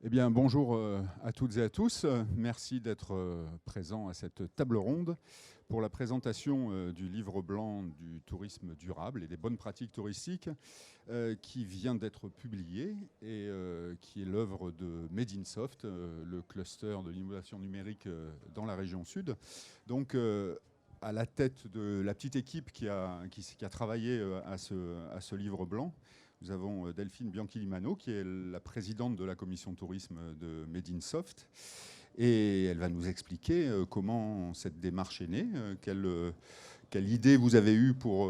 Eh bien, bonjour à toutes et à tous. Merci d'être présents à cette table ronde pour la présentation du livre blanc du tourisme durable et des bonnes pratiques touristiques qui vient d'être publié et qui est l'œuvre de Medinsoft, le cluster de l'innovation numérique dans la région sud. Donc, à la tête de la petite équipe qui a travaillé à ce livre blanc, nous avons Delphine Bianchi-Limano, qui est la présidente de la commission tourisme de Medinsoft. Et elle va nous expliquer comment cette démarche est née, quelle idée vous avez eue pour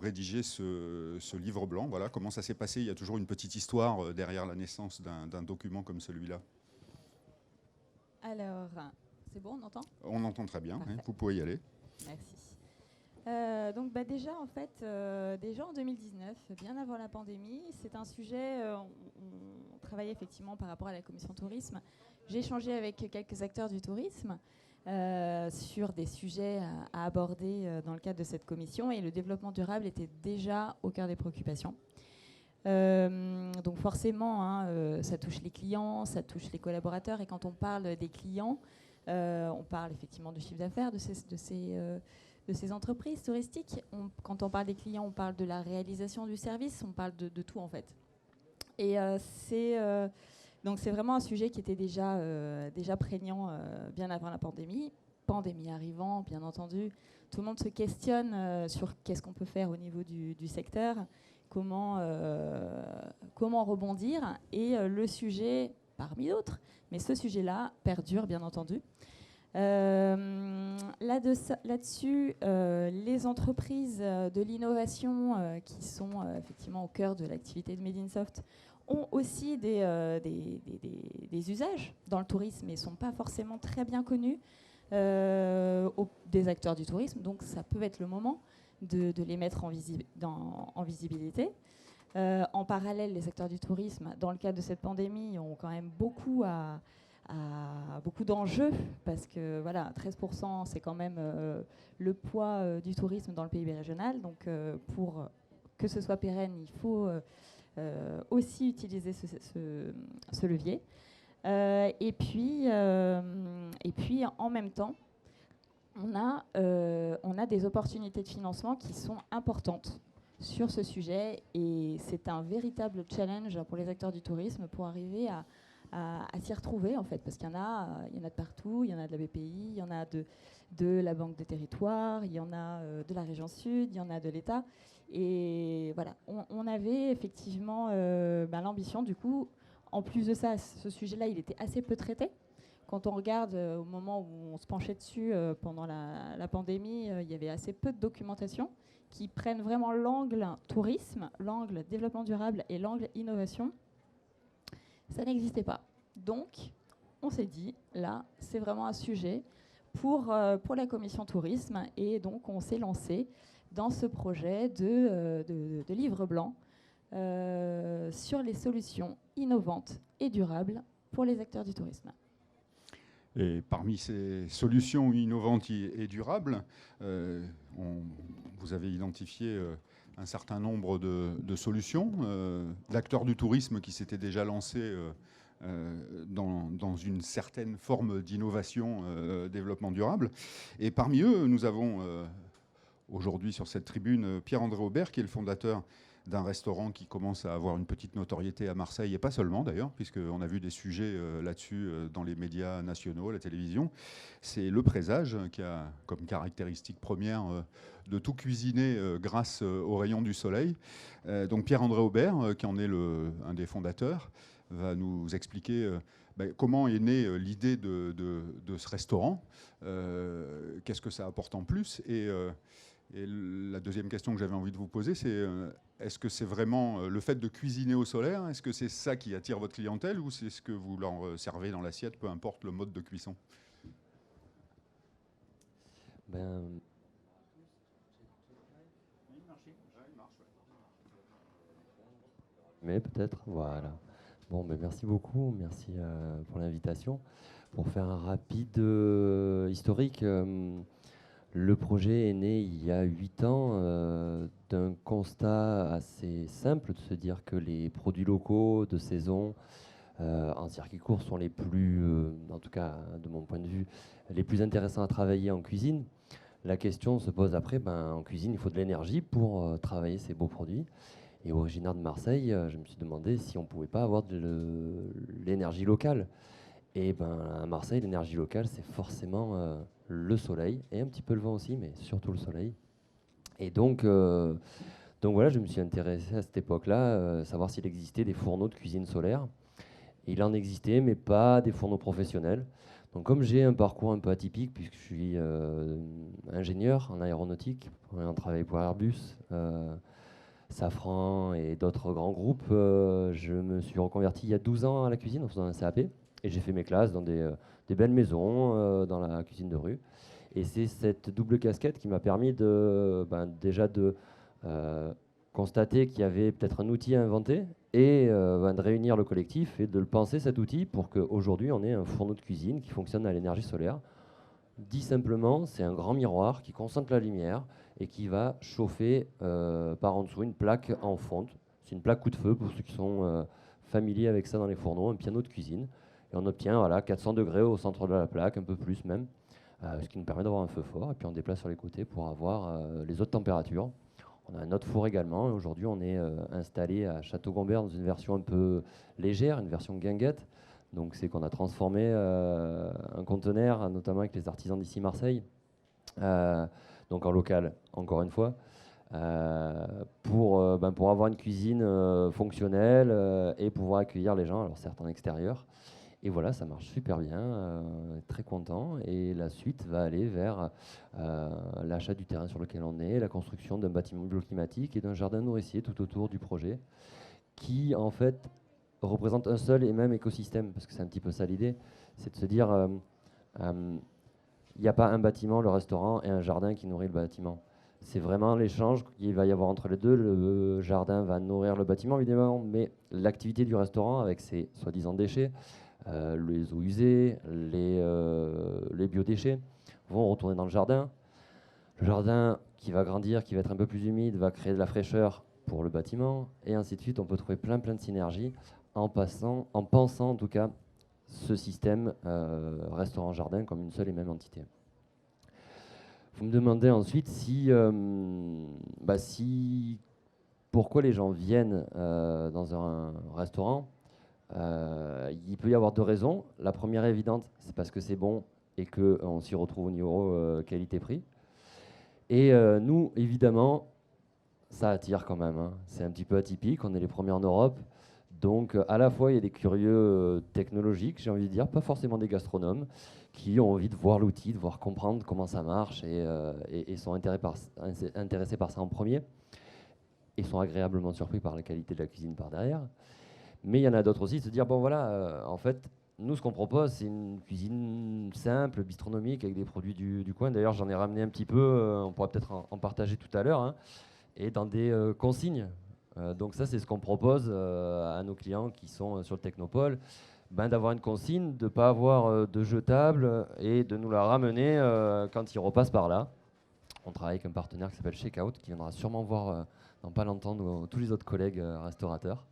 rédiger ce livre blanc. Voilà, comment ça s'est passé. Il y a toujours une petite histoire derrière la naissance d'un document comme celui-là. Alors, c'est bon, on entend ? On entend très bien, hein, vous pouvez y aller. Merci. Donc déjà en fait, déjà en 2019, bien avant la pandémie, c'est un sujet, on travaillait effectivement par rapport à la commission tourisme. J'ai échangé avec quelques acteurs du tourisme sur des sujets à aborder dans le cadre de cette commission, et le développement durable était déjà au cœur des préoccupations. Donc forcément, hein, ça touche les clients, ça touche les collaborateurs, et quand on parle des clients, on parle effectivement du chiffre d'affaires de ces entreprises touristiques. Quand on parle des clients, on parle de la réalisation du service, on parle de tout en fait. Et donc c'est vraiment un sujet qui était déjà prégnant bien avant la pandémie. Pandémie arrivant, bien entendu, tout le monde se questionne sur qu'est-ce qu'on peut faire au niveau du secteur, comment rebondir. Et le sujet, parmi d'autres, mais ce sujet-là perdure bien entendu. Là-dessus, les entreprises de l'innovation qui sont effectivement au cœur de l'activité de Medinsoft ont aussi des usages dans le tourisme et ne sont pas forcément très bien connus des acteurs du tourisme. Donc ça peut être le moment de les mettre en visibilité. En parallèle, les acteurs du tourisme, dans le cadre de cette pandémie, ont quand même beaucoup d'enjeux, parce que voilà, 13% c'est quand même le poids du tourisme dans le PIB régional. Donc pour que ce soit pérenne, il faut aussi utiliser ce levier. Et puis en même temps, on a des opportunités de financement qui sont importantes sur ce sujet, et c'est un véritable challenge pour les acteurs du tourisme pour arriver à s'y retrouver en fait, parce qu'il y en a de partout. Il y en a de la BPI, il y en a de la Banque des Territoires, il y en a de la région Sud, il y en a de l'État. Et voilà, on avait effectivement l'ambition, du coup, en plus de ça, ce sujet-là, il était assez peu traité. Quand on regarde au moment où on se penchait dessus pendant la pandémie, il y avait assez peu de documentation qui prennent vraiment l'angle tourisme, l'angle développement durable et l'angle innovation. Ça n'existait pas. Donc, on s'est dit, là, c'est vraiment un sujet pour la commission tourisme, et donc on s'est lancé dans ce projet de livre blanc sur les solutions innovantes et durables pour les acteurs du tourisme. Et parmi ces solutions innovantes et durables, vous avez identifié un certain nombre de solutions, d'acteurs du tourisme qui s'étaient déjà lancés dans une certaine forme d'innovation, développement durable. Et parmi eux, nous avons aujourd'hui sur cette tribune Pierre-André Aubert, qui est le fondateur d'un restaurant qui commence à avoir une petite notoriété à Marseille, et pas seulement d'ailleurs, puisqu'on a vu des sujets là-dessus dans les médias nationaux, la télévision. C'est Le Présage, qui a comme caractéristique première de tout cuisiner grâce aux rayons du soleil. Donc Pierre-André Aubert, qui en est un des fondateurs, va nous expliquer comment est née l'idée de ce restaurant, qu'est-ce que ça apporte en plus, et la deuxième question que j'avais envie de vous poser, c'est est-ce que c'est vraiment le fait de cuisiner au solaire? Est-ce que c'est ça qui attire votre clientèle, ou c'est ce que vous leur servez dans l'assiette, peu importe le mode de cuisson? Mais peut-être, voilà. Bon, merci beaucoup, merci pour l'invitation. Pour faire un rapide historique, le projet est né il y a 8 ans d'un constat assez simple, de se dire que les produits locaux de saison en circuit court sont les plus, en tout cas de mon point de vue, les plus intéressants à travailler en cuisine. La question se pose après, en cuisine, il faut de l'énergie pour travailler ces beaux produits. Et originaire de Marseille, je me suis demandé si on ne pouvait pas avoir de l'énergie locale. Et à Marseille, l'énergie locale, c'est forcément le soleil, et un petit peu le vent aussi, mais surtout le soleil. Et donc voilà, je me suis intéressé à cette époque-là, savoir s'il existait des fourneaux de cuisine solaire. Et il en existait, mais pas des fourneaux professionnels. Donc comme j'ai un parcours un peu atypique, puisque je suis ingénieur en aéronautique, on travaille pour Airbus, Safran et d'autres grands groupes, je me suis reconverti il y a 12 ans à la cuisine en faisant un CAP. Et j'ai fait mes classes dans des belles maisons, dans la cuisine de rue. Et c'est cette double casquette qui m'a permis déjà de constater qu'il y avait peut-être un outil à inventer et de réunir le collectif et de le penser cet outil pour qu'aujourd'hui on ait un fourneau de cuisine qui fonctionne à l'énergie solaire. Dit simplement, c'est un grand miroir qui concentre la lumière et qui va chauffer par en dessous une plaque en fonte. C'est une plaque coup de feu pour ceux qui sont familiers avec ça dans les fourneaux, un piano de cuisine. Et on obtient 400 degrés au centre de la plaque, un peu plus même, ce qui nous permet d'avoir un feu fort. Et puis on déplace sur les côtés pour avoir les autres températures. On a un autre four également. Aujourd'hui, on est installé à Château-Gombert dans une version un peu légère, une version guinguette. Donc c'est qu'on a transformé un conteneur, notamment avec les artisans d'ici Marseille, donc en local, encore une fois, pour avoir une cuisine fonctionnelle et pouvoir accueillir les gens, alors certes en extérieur. Et voilà, ça marche super bien, très content. Et la suite va aller vers l'achat du terrain sur lequel on est, la construction d'un bâtiment bioclimatique et d'un jardin nourricier tout autour du projet, qui en fait représente un seul et même écosystème, parce que c'est un petit peu ça l'idée, c'est de se dire, il n'y a pas un bâtiment, le restaurant, et un jardin qui nourrit le bâtiment. C'est vraiment l'échange qu'il va y avoir entre les deux. Le jardin va nourrir le bâtiment, évidemment, mais l'activité du restaurant, avec ses soi-disant déchets, les eaux usées, les biodéchets, vont retourner dans le jardin. Le jardin qui va grandir, qui va être un peu plus humide, va créer de la fraîcheur pour le bâtiment, et ainsi de suite. On peut trouver plein de synergies en pensant en tout cas ce système restaurant-jardin comme une seule et même entité. Vous me demandez ensuite pourquoi les gens viennent dans un restaurant. Il peut y avoir deux raisons. La première évidente, c'est parce que c'est bon et qu'on s'y retrouve au niveau qualité-prix. Et nous, évidemment, ça attire quand même, hein. C'est un petit peu atypique, on est les premiers en Europe. Donc à la fois, il y a des curieux technologiques, j'ai envie de dire, pas forcément des gastronomes, qui ont envie de voir l'outil, de voir comprendre comment ça marche et sont intéressés par ça en premier. Et sont agréablement surpris par la qualité de la cuisine par derrière. Mais il y en a d'autres aussi, de se dire, bon voilà, en fait, nous, ce qu'on propose, c'est une cuisine simple, bistronomique, avec des produits du coin. D'ailleurs, j'en ai ramené un petit peu, on pourra peut-être en partager tout à l'heure, hein, et dans des consignes. Donc ça, c'est ce qu'on propose à nos clients qui sont sur le Technopole, d'avoir une consigne, de ne pas avoir de jetable et de nous la ramener quand ils repassent par là. On travaille avec un partenaire qui s'appelle Checkout, qui viendra sûrement voir dans pas longtemps tous les autres collègues restaurateurs.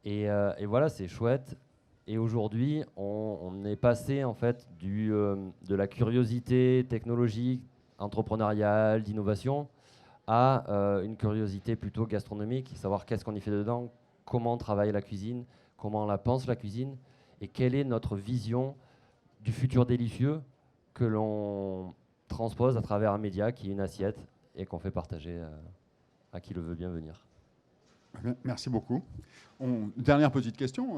Et voilà, c'est chouette. Et aujourd'hui, on est passé en fait de la curiosité technologique, entrepreneuriale, d'innovation, à une curiosité plutôt gastronomique, savoir qu'est-ce qu'on y fait dedans, comment on travaille la cuisine, comment on la pense la cuisine, et quelle est notre vision du futur délicieux que l'on transpose à travers un média qui est une assiette et qu'on fait partager à qui le veut bien venir. Merci beaucoup. Dernière petite question.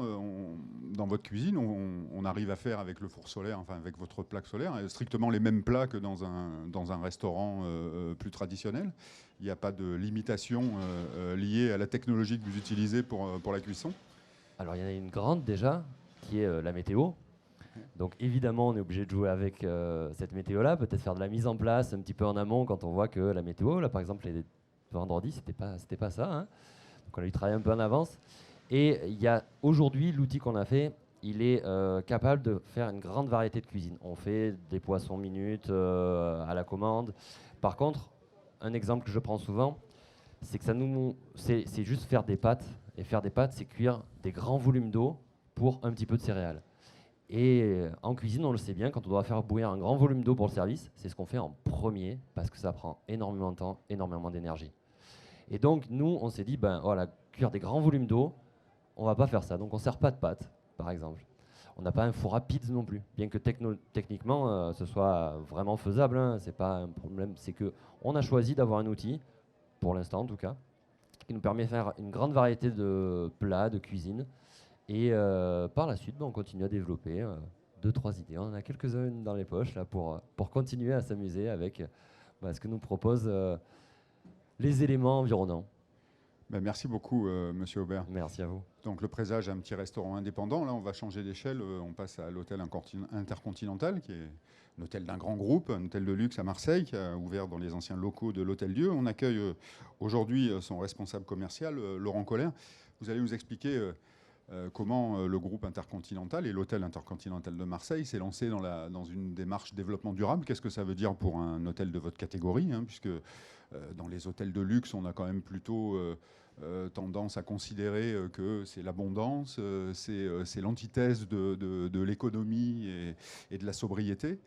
Dans votre cuisine, on arrive à faire avec le four solaire, enfin avec votre plaque solaire, strictement les mêmes plats que dans un restaurant plus traditionnel. Il n'y a pas de limitation liée à la technologie que vous utilisez pour la cuisson? Alors il y en a une grande déjà, qui est la météo. Donc évidemment, on est obligé de jouer avec cette météo-là, peut-être faire de la mise en place un petit peu en amont quand on voit que la météo, là par exemple les vendredis, c'était pas ça, hein. Donc on a dû travailler un peu en avance. Et il y a aujourd'hui, l'outil qu'on a fait, il est capable de faire une grande variété de cuisine. On fait des poissons minutes à la commande. Par contre, un exemple que je prends souvent, c'est que c'est juste faire des pâtes. Et faire des pâtes, c'est cuire des grands volumes d'eau pour un petit peu de céréales. Et en cuisine, on le sait bien, quand on doit faire bouillir un grand volume d'eau pour le service, c'est ce qu'on fait en premier parce que ça prend énormément de temps, énormément d'énergie. Et donc, nous, on s'est dit, ben voilà, cuire des grands volumes d'eau, on va pas faire ça. Donc, on ne sert pas de pâte, par exemple. On n'a pas un four à pizza non plus, bien que techniquement, ce soit vraiment faisable. Hein, c'est pas un problème. C'est que on a choisi d'avoir un outil, pour l'instant en tout cas, qui nous permet de faire une grande variété de plats, de cuisine. Et par la suite, on continue à développer 2-3 idées. On en a quelques-unes dans les poches là, pour continuer à s'amuser avec ce que nous proposent les éléments environnants. Ben, merci beaucoup, Monsieur Aubert. Merci à vous. Donc le Présage, un petit restaurant indépendant. Là, on va changer d'échelle. On passe à l'hôtel Intercontinental, qui est un hôtel d'un grand groupe, un hôtel de luxe à Marseille, qui a ouvert dans les anciens locaux de l'Hôtel Dieu. On accueille aujourd'hui son responsable commercial, Laurent Colère. Vous allez nous expliquer comment le groupe Intercontinental et l'hôtel Intercontinental de Marseille s'est lancé dans une démarche développement durable. Qu'est-ce que ça veut dire pour un hôtel de votre catégorie, hein, puisque dans les hôtels de luxe, on a quand même plutôt tendance à considérer que c'est l'abondance, c'est l'antithèse de l'économie et de la sobriété.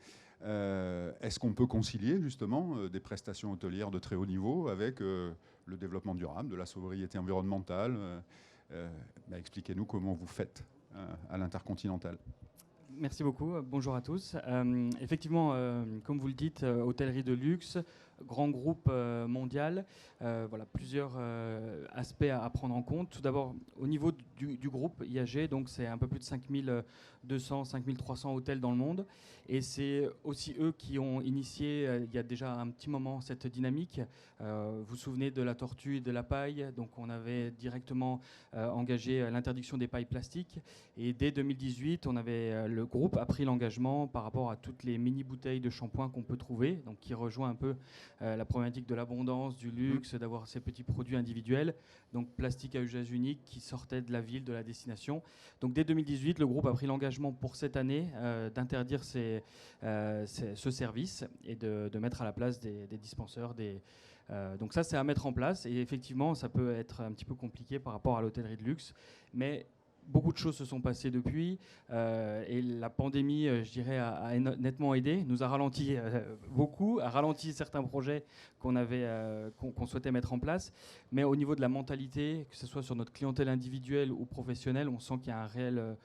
Est-ce qu'on peut concilier justement des prestations hôtelières de très haut niveau avec le développement durable, de la sobriété environnementale expliquez-nous comment vous faites à l'Intercontinental. Merci beaucoup. Bonjour à tous. Effectivement, comme vous le dites, hôtellerie de luxe, grand groupe mondial. Voilà, plusieurs aspects à prendre en compte. Tout d'abord, au niveau du groupe IAG, donc c'est un peu plus de 5200, 5300 hôtels dans le monde. Et c'est aussi eux qui ont initié, il y a déjà un petit moment, cette dynamique. Vous vous souvenez de la tortue et de la paille. Donc on avait directement engagé l'interdiction des pailles plastiques. Et dès 2018, le groupe a pris l'engagement par rapport à toutes les mini-bouteilles de shampoing qu'on peut trouver, donc qui rejoint un peu la problématique de l'abondance, du luxe, d'avoir ces petits produits individuels, donc plastique à usage unique qui sortaient de la ville, de la destination. Donc dès 2018, le groupe a pris l'engagement pour cette année d'interdire ce service et de mettre à la place des dispenseurs, donc ça, c'est à mettre en place. Et effectivement, ça peut être un petit peu compliqué par rapport à l'hôtellerie de luxe, mais beaucoup de choses se sont passées depuis et la pandémie, je dirais, a nettement aidé, nous a ralenti beaucoup, a ralenti certains projets qu'on souhaitait mettre en place. Mais au niveau de la mentalité, que ce soit sur notre clientèle individuelle ou professionnelle, on sent qu'il y a un réel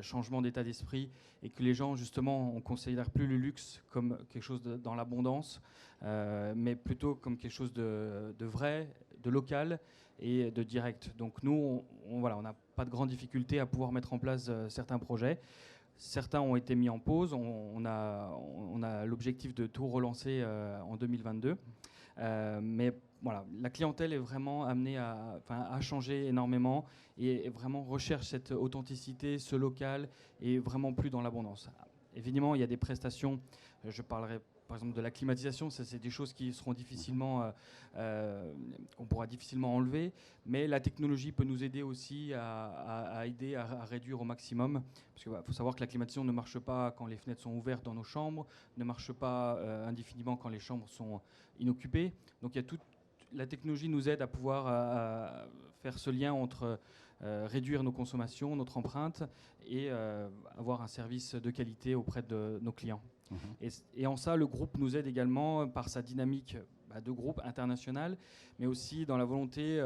changement d'état d'esprit et que les gens, justement, on ne considère plus le luxe comme quelque chose dans l'abondance, mais plutôt comme quelque chose de vrai, de local et de direct. Donc nous, on n'a pas de grande difficulté à pouvoir mettre en place certains projets. Certains ont été mis en pause. On a l'objectif de tout relancer en 2022. Mais voilà, la clientèle est vraiment amenée à changer énormément et vraiment recherche cette authenticité, ce local et vraiment plus dans l'abondance. Évidemment, il y a des prestations, je parlerai par exemple de la climatisation, ça c'est des choses qui seront difficilement, qu'on pourra difficilement enlever, mais la technologie peut nous aider aussi à aider à réduire au maximum, parce qu'il faut savoir que la climatisation ne marche pas quand les fenêtres sont ouvertes dans nos chambres, ne marche pas indéfiniment quand les chambres sont inoccupées, donc il y a la technologie nous aide à pouvoir faire ce lien entre réduire nos consommations, notre empreinte et avoir un service de qualité auprès de nos clients. Et en ça, le groupe nous aide également par sa dynamique de groupe international, mais aussi dans la volonté,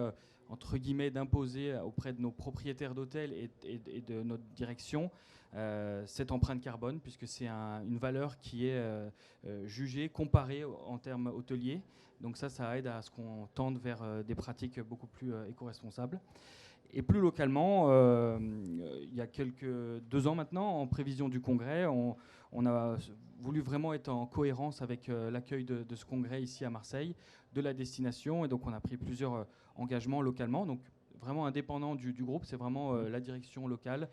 entre guillemets, d'imposer auprès de nos propriétaires d'hôtels et de notre direction cette empreinte carbone, puisque c'est une valeur qui est jugée, comparée en termes hôteliers. Donc ça aide à ce qu'on tende vers des pratiques beaucoup plus éco-responsables. Et plus localement, il y a 2 ans maintenant, en prévision du congrès, on a voulu vraiment être en cohérence avec l'accueil de ce congrès ici à Marseille, de la destination. Et donc on a pris plusieurs engagements localement. Donc vraiment indépendant du groupe, c'est vraiment la direction locale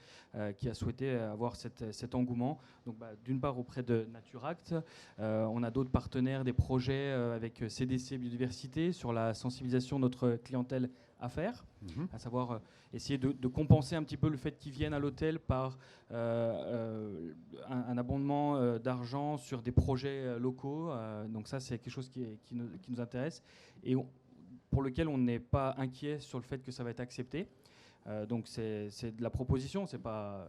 qui a souhaité avoir cet engouement. Donc d'une part auprès de Naturact, on a d'autres partenaires, des projets avec CDC Biodiversité sur la sensibilisation de notre clientèle affaires, à savoir essayer de compenser un petit peu le fait qu'ils viennent à l'hôtel par un abondement d'argent sur des projets locaux. Donc ça, c'est quelque chose qui nous intéresse et pour lequel on n'est pas inquiet sur le fait que ça va être accepté. Donc c'est de la proposition, c'est pas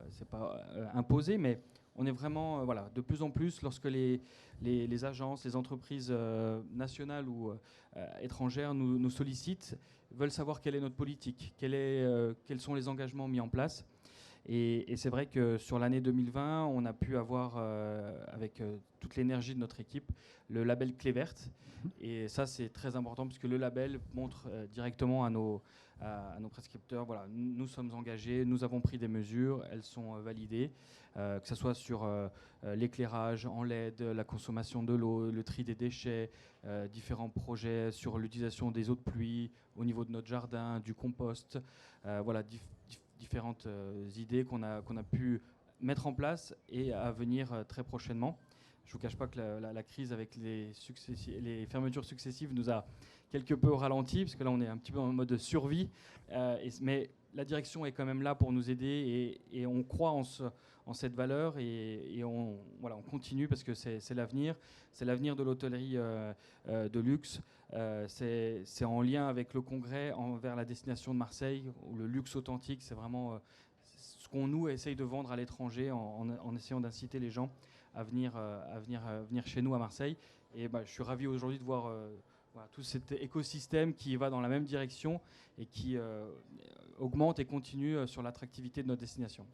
imposé, mais on est vraiment voilà, de plus en plus, lorsque les agences, les entreprises nationales ou étrangères nous sollicitent, veulent savoir quelle est notre politique, quels sont les engagements mis en place. Et c'est vrai que sur l'année 2020, on a pu avoir, avec toute l'énergie de notre équipe, le label Clé Verte. Et ça, c'est très important puisque le label montre directement à nos prescripteurs, voilà, nous sommes engagés, nous avons pris des mesures, elles sont validées, que ce soit sur l'éclairage en LED, la consommation de l'eau, le tri des déchets, différents projets sur l'utilisation des eaux de pluie au niveau de notre jardin, du compost, voilà, différentes idées qu'on a pu mettre en place et à venir très prochainement. Je ne vous cache pas que la crise avec les fermetures successives nous a quelque peu ralenti, parce que là on est un petit peu en mode survie, mais la direction est quand même là pour nous aider et on croit en cette valeur et on continue parce que c'est l'avenir de l'hôtellerie de luxe. C'est en lien avec le congrès envers la destination de Marseille, où le luxe authentique, c'est vraiment ce qu'on nous essaye de vendre à l'étranger en essayant d'inciter les gens à venir chez nous à Marseille. Et je suis ravi aujourd'hui de voir tout cet écosystème qui va dans la même direction et qui augmente et continue sur l'attractivité de notre destination.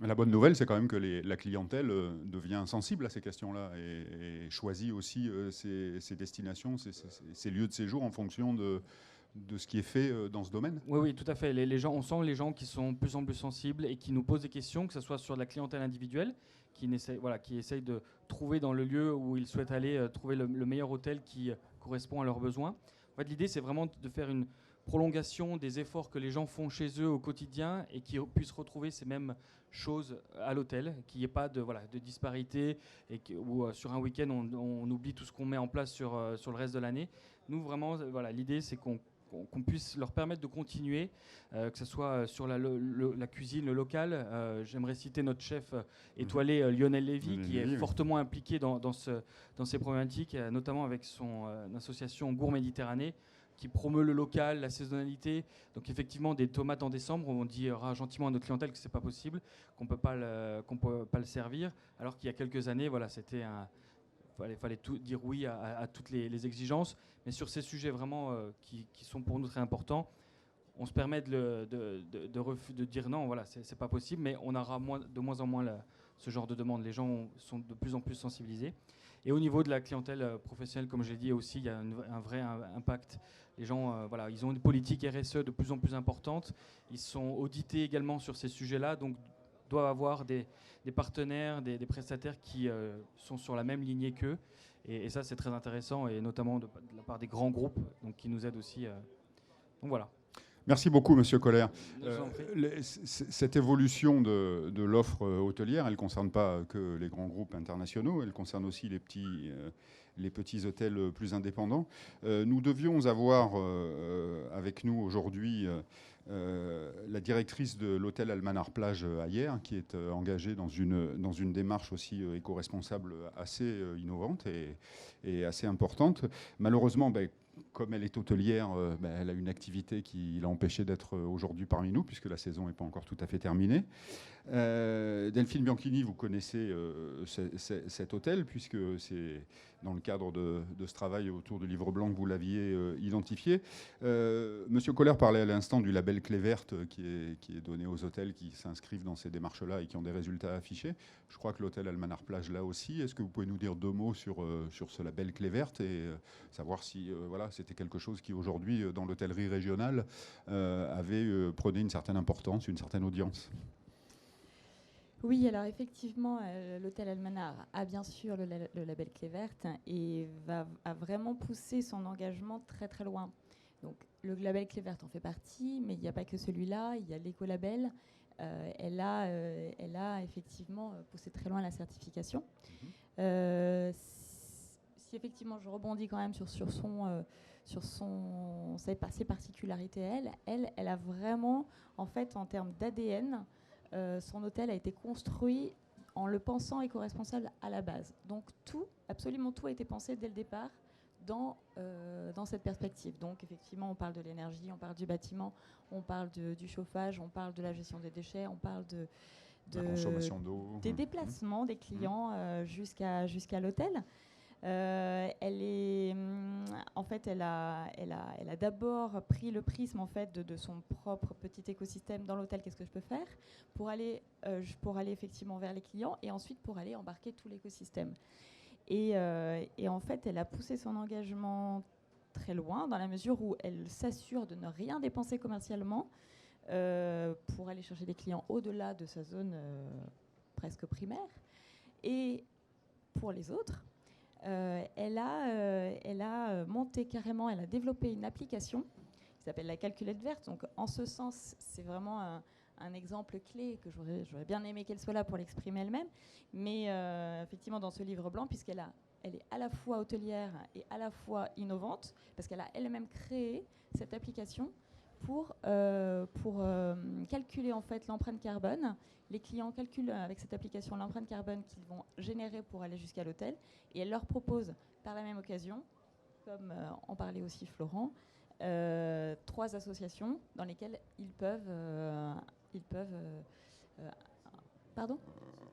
La bonne nouvelle, c'est quand même que la clientèle devient sensible à ces questions-là et choisit aussi ces destinations, ces lieux de séjour en fonction de ce qui est fait dans ce domaine. Oui, tout à fait. On sent les gens qui sont de plus en plus sensibles et qui nous posent des questions, que ce soit sur la clientèle individuelle, qui essaye de trouver dans le lieu où ils souhaitent aller, trouver le meilleur hôtel qui correspond à leurs besoins. En fait, l'idée, c'est vraiment de faire une prolongation des efforts que les gens font chez eux au quotidien et qui puissent retrouver ces mêmes choses à l'hôtel, qu'il n'y ait pas de disparité et où sur un week-end on oublie tout ce qu'on met en place sur le reste de l'année. Nous vraiment, l'idée c'est qu'on puisse leur permettre de continuer, que ce soit sur la cuisine, le local. J'aimerais citer notre chef étoilé Lionel Lévy, qui est fortement impliqué dans ces problématiques, notamment avec son association Gourd Méditerranée, qui promeut le local, la saisonnalité. Donc effectivement, des tomates en décembre, on dira gentiment à notre clientèle que c'est pas possible, qu'on peut pas le servir, alors qu'il y a quelques années, c'était fallait tout dire oui à toutes les exigences. Mais sur ces sujets vraiment qui sont pour nous très importants, on se permet de dire non, c'est pas possible, mais on aura de moins en moins ce genre de demande. Les gens sont de plus en plus sensibilisés. Et au niveau de la clientèle professionnelle, comme je l'ai dit aussi, il y a un vrai impact. Les gens, ils ont une politique RSE de plus en plus importante. Ils sont audités également sur ces sujets-là, donc doivent avoir des partenaires, des prestataires qui sont sur la même lignée qu'eux. Et ça, c'est très intéressant, et notamment de la part des grands groupes, donc qui nous aident aussi. Donc voilà. Merci beaucoup, Monsieur Koller. Cette évolution de l'offre hôtelière, elle ne concerne pas que les grands groupes internationaux, elle concerne aussi les petits hôtels plus indépendants. Nous devions avoir avec nous aujourd'hui la directrice de l'hôtel Almanar Plage à Hyères, qui est engagée dans une démarche aussi éco-responsable assez innovante et assez importante. Malheureusement, comme elle est hôtelière, elle a une activité qui l'a empêchée d'être aujourd'hui parmi nous, puisque la saison n'est pas encore tout à fait terminée. Delphine Bianchini, vous connaissez cet hôtel, puisque c'est dans le cadre de ce travail autour du livre blanc que vous l'aviez identifié. Monsieur Koller parlait à l'instant du label Clé Verte qui est donné aux hôtels qui s'inscrivent dans ces démarches-là et qui ont des résultats affichés. Je crois que l'hôtel Almanar Plage là aussi. Est-ce que vous pouvez nous dire 2 mots sur ce label Clé Verte et savoir si c'était quelque chose qui aujourd'hui dans l'hôtellerie régionale prenait une certaine importance, une certaine audience? Oui, alors effectivement, l'hôtel Almanar a bien sûr le label Clé Verte et a vraiment poussé son engagement très très loin. Donc le label Clé Verte en fait partie, mais il n'y a pas que celui-là, il y a l'écolabel. Elle a effectivement poussé très loin la certification. Si effectivement je rebondis quand même sur ses particularités, elle a vraiment, en fait, en termes d'ADN, son hôtel a été construit en le pensant éco-responsable à la base. Donc absolument tout a été pensé dès le départ dans cette perspective. Donc effectivement, on parle de l'énergie, on parle du bâtiment, on parle du chauffage, on parle de la gestion des déchets, on parle la consommation d'eau, des déplacements des clients jusqu'à l'hôtel. Elle a d'abord pris le prisme en fait de son propre petit écosystème dans l'hôtel. Qu'est-ce que je peux faire pour aller effectivement vers les clients et ensuite pour aller embarquer tout l'écosystème. Et en fait, elle a poussé son engagement très loin dans la mesure où elle s'assure de ne rien dépenser commercialement pour aller chercher des clients au-delà de sa zone presque primaire. Et pour les autres, elle a monté carrément, elle a développé une application qui s'appelle la calculette verte. Donc en ce sens, c'est vraiment un exemple clé que j'aurais bien aimé qu'elle soit là pour l'exprimer elle-même. Mais effectivement, dans ce livre blanc, puisqu'elle est à la fois hôtelière et à la fois innovante, parce qu'elle a elle-même créé cette application pour calculer en fait l'empreinte carbone. Les clients calculent avec cette application l'empreinte carbone qu'ils vont générer pour aller jusqu'à l'hôtel, et elle leur propose par la même occasion, comme en parlait aussi Florent, 3 associations dans lesquelles ils peuvent pardon ?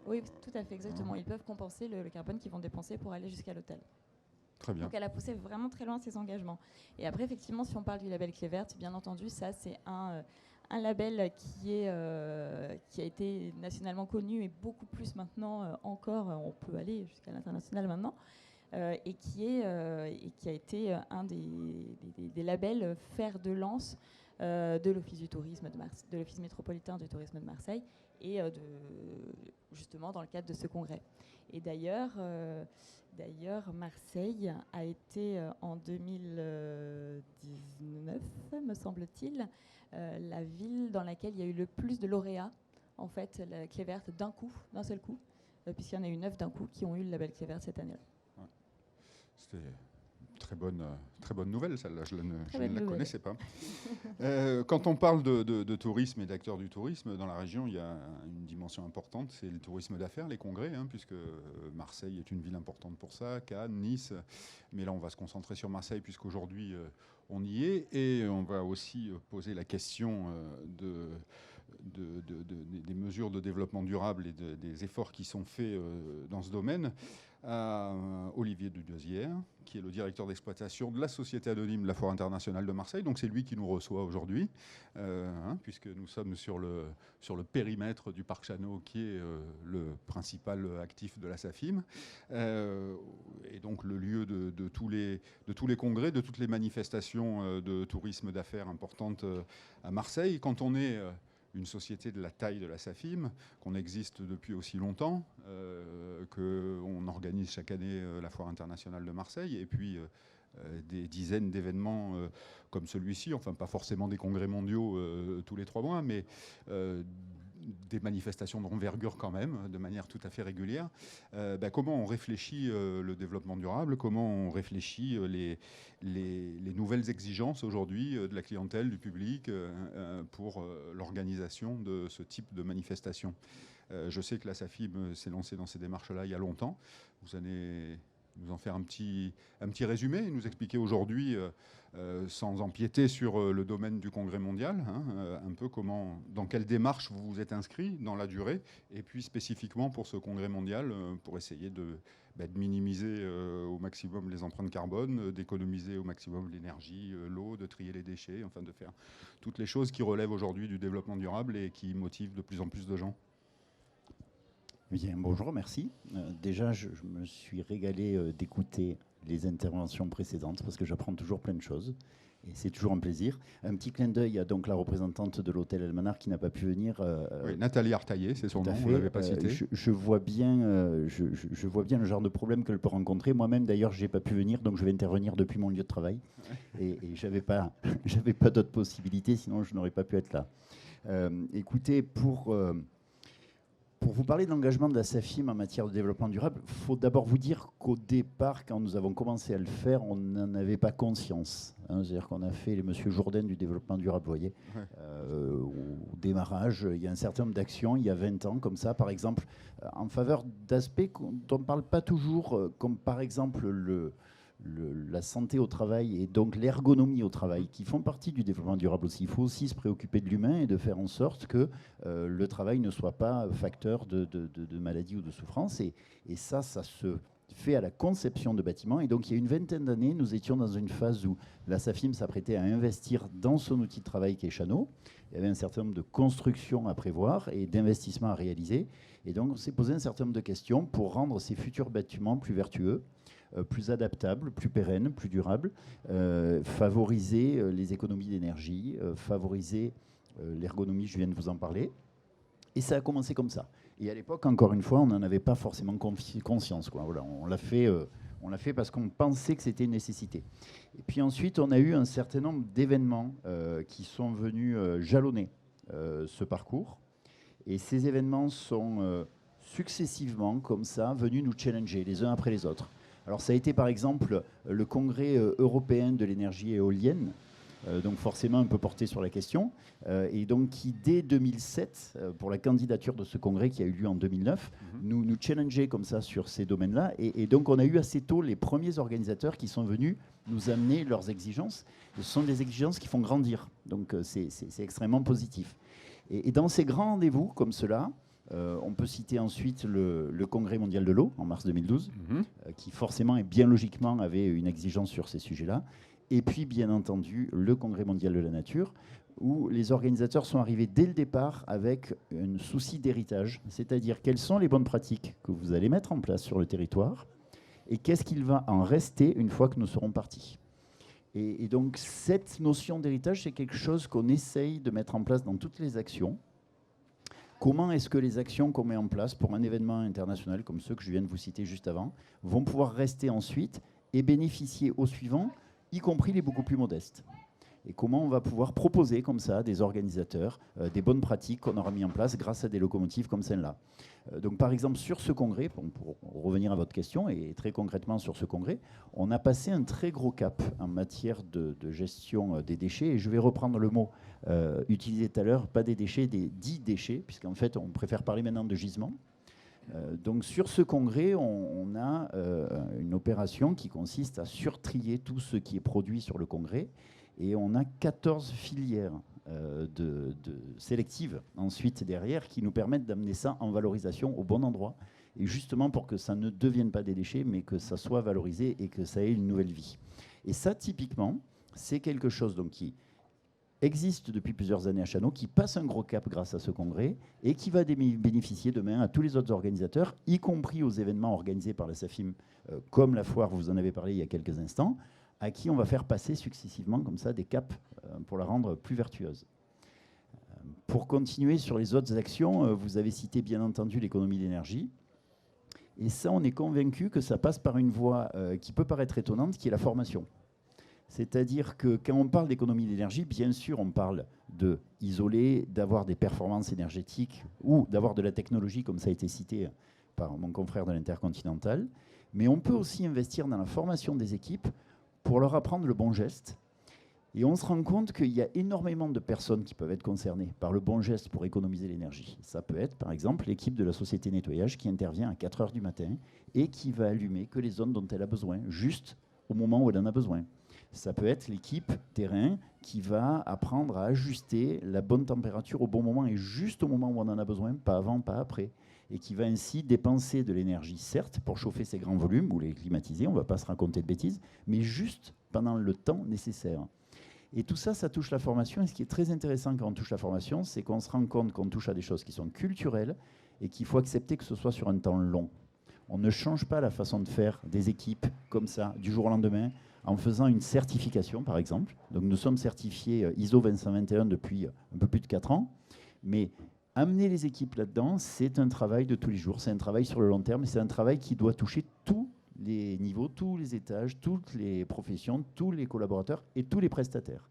Oui, tout à fait, exactement. Ils peuvent compenser le carbone qu'ils vont dépenser pour aller jusqu'à l'hôtel. Très bien. Donc elle a poussé vraiment très loin ses engagements. Et après, effectivement, si on parle du label Clé Verte, bien entendu, ça c'est un label qui a été nationalement connu et beaucoup plus maintenant encore, on peut aller jusqu'à l'international maintenant, et qui a été un des labels fer de lance de l'Office du tourisme de l'Office métropolitain du tourisme de Marseille et justement dans le cadre de ce congrès. Et d'ailleurs, Marseille a été en 2019, me semble-t-il, la ville dans laquelle il y a eu le plus de lauréats, en fait, la Clé Verte d'un seul coup, puisqu'il y en a eu 9 d'un coup qui ont eu le label Clé Verte cette année-là. Ouais. C'était une très bonne nouvelle, celle-là, je ne la connaissais pas. Quand on parle de tourisme et d'acteurs du tourisme, dans la région, il y a une dimension importante, c'est le tourisme d'affaires, les congrès, puisque Marseille est une ville importante pour ça, Cannes, Nice, mais là on va se concentrer sur Marseille, puisqu'aujourd'hui on y est, et on va aussi poser la question des mesures de développement durable et des efforts qui sont faits dans ce domaine à Olivier Dudozière, qui est le directeur d'exploitation de la société anonyme de la Foire internationale de Marseille. Donc c'est lui qui nous reçoit aujourd'hui, puisque nous sommes sur le périmètre du Parc Chano, qui est le principal actif de la SAFIM, et donc le lieu de tous les congrès, de toutes les manifestations de tourisme d'affaires importantes à Marseille. Quand on est une société de la taille de la SAFIM, qu'on existe depuis aussi longtemps, qu'on organise chaque année la Foire internationale de Marseille, et puis des dizaines d'événements comme celui-ci, enfin pas forcément des congrès mondiaux tous les 3 mois, mais des manifestations d'envergure quand même, de manière tout à fait régulière. Comment on réfléchit le développement durable, comment on réfléchit les nouvelles exigences aujourd'hui de la clientèle, du public, pour l'organisation de ce type de manifestation. Je sais que la SAFIM s'est lancée dans ces démarches-là il y a longtemps. Vous allez nous en faire un petit résumé et nous expliquer aujourd'hui, sans empiéter sur le domaine du congrès mondial, un peu dans quelle démarche vous vous êtes inscrit dans la durée, et puis spécifiquement pour ce congrès mondial, pour essayer de minimiser au maximum les empreintes carbone, d'économiser au maximum l'énergie, l'eau, de trier les déchets, enfin de faire toutes les choses qui relèvent aujourd'hui du développement durable et qui motivent de plus en plus de gens. Bien, bonjour, merci. Déjà, je me suis régalé d'écouter les interventions précédentes parce que j'apprends toujours plein de choses et c'est toujours un plaisir. Un petit clin d'œil à donc la représentante de l'hôtel Elmanar qui n'a pas pu venir. Oui, Nathalie Artaillé, c'est son nom, vous ne l'avez pas cité. Je vois bien le genre de problème qu'elle peut rencontrer. Moi-même, d'ailleurs, je n'ai pas pu venir, donc je vais intervenir depuis mon lieu de travail. Et je n'avais pas d'autre possibilité, sinon je n'aurais pas pu être là. Écoutez, pour vous parler de l'engagement de la SAFIM en matière de développement durable, il faut d'abord vous dire qu'au départ, quand nous avons commencé à le faire, on n'en avait pas conscience. C'est-à-dire qu'on a fait les Monsieur Jourdain du développement durable, vous voyez. Ouais. Au démarrage, il y a un certain nombre d'actions, il y a 20 ans, comme ça, par exemple, en faveur d'aspects dont on ne parle pas toujours, comme par exemple la santé au travail et donc l'ergonomie au travail, qui font partie du développement durable aussi. Il faut aussi se préoccuper de l'humain et de faire en sorte que le travail ne soit pas facteur de maladie ou de souffrance. Et ça se fait à la conception de bâtiments. Et donc, il y a une vingtaine d'années, nous étions dans une phase où la SAFIM s'apprêtait à investir dans son outil de travail qui est Chano. Il y avait un certain nombre de constructions à prévoir et d'investissements à réaliser. Et donc, on s'est posé un certain nombre de questions pour rendre ces futurs bâtiments plus vertueux, plus adaptables, plus pérennes, plus durables, favoriser les économies d'énergie, favoriser l'ergonomie, je viens de vous en parler. Et ça a commencé comme ça. Et à l'époque, encore une fois, on n'en avait pas forcément conscience, quoi. Voilà, on l'a fait parce qu'on pensait que c'était une nécessité. Et puis ensuite, on a eu un certain nombre d'événements qui sont venus jalonner ce parcours. Et ces événements sont successivement, comme ça, venus nous challenger les uns après les autres. Alors ça a été par exemple le congrès européen de l'énergie éolienne, donc forcément un peu porté sur la question, et donc qui dès 2007, pour la candidature de ce congrès qui a eu lieu en 2009, nous challengeait comme ça sur ces domaines-là, et donc on a eu assez tôt les premiers organisateurs qui sont venus nous amener leurs exigences. Ce sont des exigences qui font grandir, donc c'est extrêmement positif. Et dans ces grands rendez-vous comme cela, on peut citer ensuite le Congrès mondial de l'eau en mars 2012, qui forcément et bien logiquement avait une exigence sur ces sujets-là. Et puis, bien entendu, le Congrès mondial de la nature, où les organisateurs sont arrivés dès le départ avec un souci d'héritage, c'est-à-dire quelles sont les bonnes pratiques que vous allez mettre en place sur le territoire et qu'est-ce qu'il va en rester une fois que nous serons partis. Et donc, cette notion d'héritage, c'est quelque chose qu'on essaye de mettre en place dans toutes les actions. Comment est-ce que les actions qu'on met en place pour un événement international, comme ceux que je viens de vous citer juste avant, vont pouvoir rester ensuite et bénéficier aux suivants, y compris les beaucoup plus modestes? Et comment on va pouvoir proposer comme ça à des organisateurs des bonnes pratiques qu'on aura mis en place grâce à des locomotives comme celle-là. Donc par exemple sur ce congrès, pour revenir à votre question, et très concrètement sur ce congrès, on a passé un très gros cap en matière de gestion des déchets, et je vais reprendre le mot utilisé tout à l'heure, pas des déchets, des dits déchets, puisqu'en fait on préfère parler maintenant de gisement. Donc sur ce congrès, on a une opération qui consiste à surtrier tout ce qui est produit sur le congrès, et on a 14 filières sélectives ensuite derrière qui nous permettent d'amener ça en valorisation au bon endroit, et justement pour que ça ne devienne pas des déchets, mais que ça soit valorisé et que ça ait une nouvelle vie. Et ça, typiquement, c'est quelque chose donc, qui existe depuis plusieurs années à Chano, qui passe un gros cap grâce à ce congrès et qui va bénéficier demain à tous les autres organisateurs, y compris aux événements organisés par la SAFIM, comme la foire, vous en avez parlé il y a quelques instants, à qui on va faire passer successivement comme ça des caps pour la rendre plus vertueuse. Pour continuer sur les autres actions, vous avez cité bien entendu l'économie d'énergie. Et ça, on est convaincu que ça passe par une voie qui peut paraître étonnante, qui est la formation. C'est-à-dire que quand on parle d'économie d'énergie, bien sûr, on parle d'isoler, d'avoir des performances énergétiques ou d'avoir de la technologie, comme ça a été cité par mon confrère de l'Intercontinental. Mais on peut aussi investir dans la formation des équipes pour leur apprendre le bon geste. Et on se rend compte qu'il y a énormément de personnes qui peuvent être concernées par le bon geste pour économiser l'énergie. Ça peut être, par exemple, l'équipe de la société nettoyage qui intervient à 4 heures du matin et qui va allumer que les zones dont elle a besoin, juste au moment où elle en a besoin. Ça peut être l'équipe terrain qui va apprendre à ajuster la bonne température au bon moment et juste au moment où on en a besoin, pas avant, pas après. Et qui va ainsi dépenser de l'énergie, certes, pour chauffer ces grands volumes ou les climatiser, on ne va pas se raconter de bêtises, mais juste pendant le temps nécessaire. Et tout ça, ça touche la formation. Et ce qui est très intéressant quand on touche la formation, c'est qu'on se rend compte qu'on touche à des choses qui sont culturelles et qu'il faut accepter que ce soit sur un temps long. On ne change pas la façon de faire des équipes comme ça, du jour au lendemain, en faisant une certification, par exemple. Donc nous sommes certifiés ISO 20021 depuis un peu plus de 4 ans. Mais amener les équipes là-dedans, c'est un travail de tous les jours. C'est un travail sur le long terme. C'est un travail qui doit toucher tous les niveaux, tous les étages, toutes les professions, tous les collaborateurs et tous les prestataires.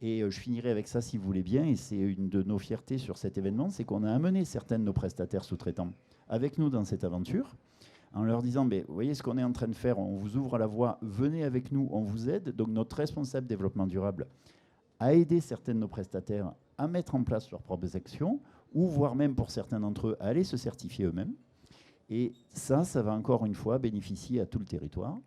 Et je finirai avec ça, si vous voulez bien, et c'est une de nos fiertés sur cet événement, c'est qu'on a amené certains de nos prestataires sous-traitants avec nous dans cette aventure, en leur disant, vous voyez ce qu'on est en train de faire, on vous ouvre la voie, venez avec nous, on vous aide. Donc notre responsable développement durable a aidé certains de nos prestataires à mettre en place leurs propres actions, ou voire même pour certains d'entre eux à aller se certifier eux-mêmes. Et ça va encore une fois bénéficier à tout le territoire.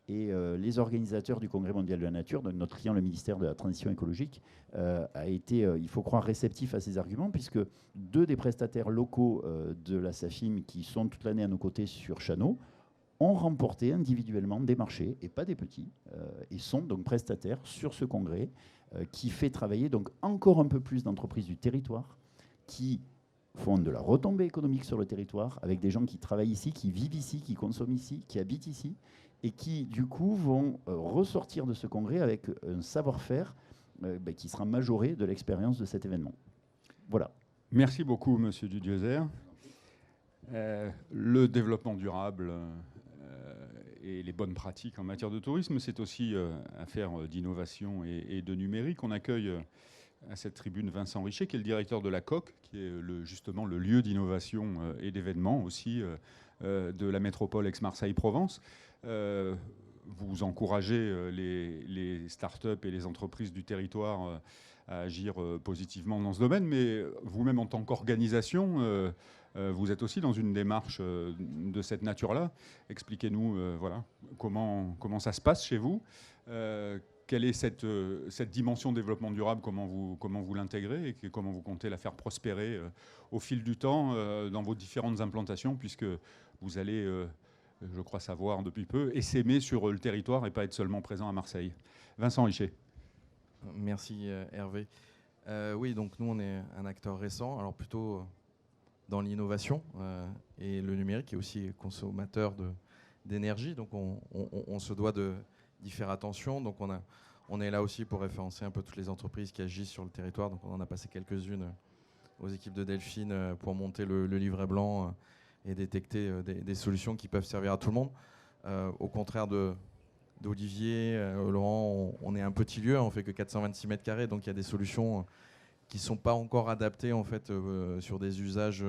Et les organisateurs du Congrès mondial de la nature, donc notre client, le ministère de la Transition écologique, a été, il faut croire, réceptif à ces arguments, puisque 2 des prestataires locaux de la SAFIM, qui sont toute l'année à nos côtés sur Chano, ont remporté individuellement des marchés, et pas des petits, et sont donc prestataires sur ce congrès, qui fait travailler donc encore un peu plus d'entreprises du territoire, qui font de la retombée économique sur le territoire, avec des gens qui travaillent ici, qui vivent ici, qui consomment ici, qui habitent ici, et qui, du coup, vont ressortir de ce congrès avec un savoir-faire qui sera majoré de l'expérience de cet événement. Voilà. Merci beaucoup, Monsieur Dudiezer. Le développement durable et les bonnes pratiques en matière de tourisme, c'est aussi affaire d'innovation et de numérique. On accueille à cette tribune Vincent Richet, qui est le directeur de la COC, qui est justement le lieu d'innovation et d'événements aussi de la métropole Aix-Marseille-Provence. Vous encouragez les startups et les entreprises du territoire à agir positivement dans ce domaine, mais vous-même en tant qu'organisation, vous êtes aussi dans une démarche de cette nature-là. Expliquez-nous voilà, comment ça se passe chez vous. Quelle est cette dimension de développement durable, comment vous l'intégrez et comment vous comptez la faire prospérer au fil du temps dans vos différentes implantations, puisque vous allez, je crois savoir depuis peu, essaimer sur le territoire et pas être seulement présent à Marseille. Vincent Richet. Merci Hervé. Oui, donc nous on est un acteur récent, alors plutôt dans l'innovation et le numérique est aussi consommateur d'énergie, donc on se doit d'y faire attention. Donc on est là aussi pour référencer un peu toutes les entreprises qui agissent sur le territoire. Donc on en a passé quelques-unes aux équipes de Delphine pour monter le livret blanc et détecter des solutions qui peuvent servir à tout le monde. Au contraire d'Olivier, Laurent, on est un petit lieu, on fait que 426 mètres carrés, donc il y a des solutions qui ne sont pas encore adaptées en fait, sur des usages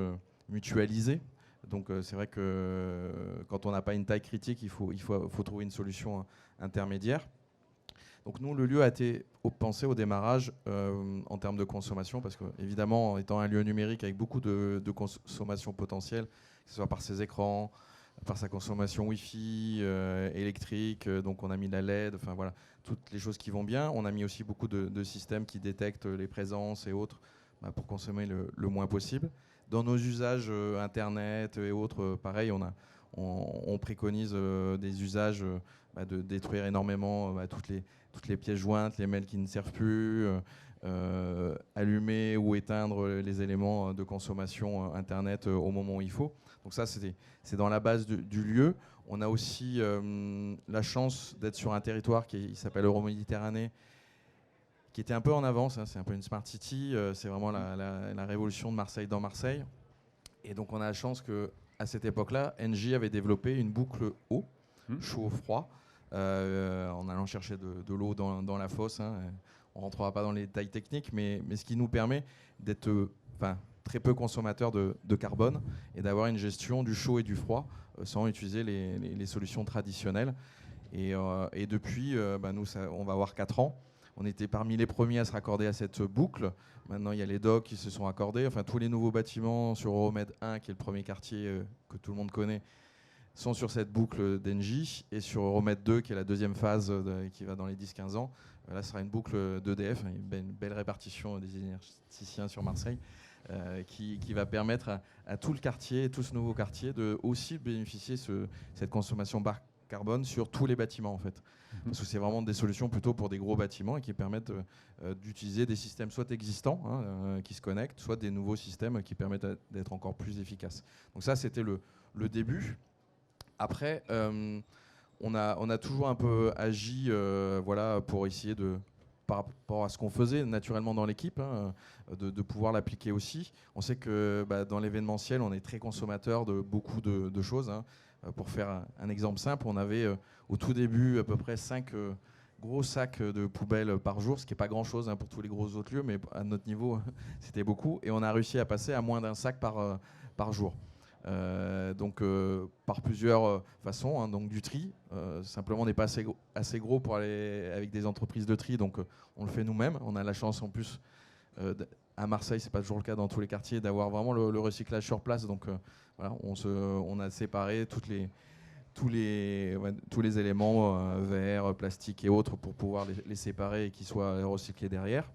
mutualisés. Donc c'est vrai que quand on n'a pas une taille critique, il faut trouver une solution intermédiaire. Donc nous, le lieu a été pensé au démarrage en termes de consommation, parce que évidemment, étant un lieu numérique avec beaucoup de consommation potentielle, que ce soit par ses écrans, par sa consommation Wi-Fi, électrique, donc on a mis la LED, enfin voilà, toutes les choses qui vont bien. On a mis aussi beaucoup de systèmes qui détectent les présences et autres pour consommer le moins possible. Dans nos usages Internet et autres, pareil, on préconise des usages de détruire énormément toutes les pièces jointes, les mails qui ne servent plus, allumer ou éteindre les éléments de consommation Internet au moment où il faut. Donc ça, c'est dans la base du lieu. On a aussi la chance d'être sur un territoire qui s'appelle Euroméditerranée, qui était un peu en avance, hein, c'est un peu une smart city, c'est vraiment la révolution de Marseille dans Marseille. Et donc on a la chance qu'à cette époque-là, Engie avait développé une boucle eau, chaud-froid, en allant chercher de l'eau dans la fosse. Hein. On ne rentrera pas dans les détails techniques, mais ce qui nous permet d'être très peu consommateur de carbone et d'avoir une gestion du chaud et du froid sans utiliser les solutions traditionnelles. Et depuis, nous, on va avoir 4 ans. On était parmi les premiers à se raccorder à cette boucle. Maintenant, il y a les docks qui se sont accordés. Enfin, tous les nouveaux bâtiments sur Euromède 1, qui est le premier quartier que tout le monde connaît, sont sur cette boucle d'Engie. Et sur Euromède 2, qui est la deuxième phase qui va dans les 10-15 ans, là, ce sera une boucle d'EDF, une belle répartition des énergéticiens sur Marseille, qui va permettre à tout le quartier, tout ce nouveau quartier, de aussi bénéficier cette consommation bas carbone sur tous les bâtiments, en fait. Parce que c'est vraiment des solutions plutôt pour des gros bâtiments et qui permettent d'utiliser des systèmes soit existants qui se connectent, soit des nouveaux systèmes qui permettent d'être encore plus efficaces. Donc ça, c'était le début. Après, on a toujours un peu agi pour essayer par rapport à ce qu'on faisait naturellement dans l'équipe, de pouvoir l'appliquer aussi. On sait que dans l'événementiel, on est très consommateur de beaucoup de choses. Pour faire un exemple simple, on avait au tout début à peu près 5 gros sacs de poubelles par jour, ce qui n'est pas grand-chose pour tous les gros autres lieux, mais à notre niveau, c'était beaucoup. Et on a réussi à passer à moins d'un sac par jour. Donc par plusieurs façons, donc du tri. Simplement, on n'est pas assez gros pour aller avec des entreprises de tri, donc on le fait nous-mêmes. On a la chance en plus à Marseille, c'est pas toujours le cas dans tous les quartiers, d'avoir vraiment le recyclage sur place. Donc voilà, on a séparé tous les éléments verre, plastique et autres pour pouvoir les séparer et qu'ils soient recyclés derrière.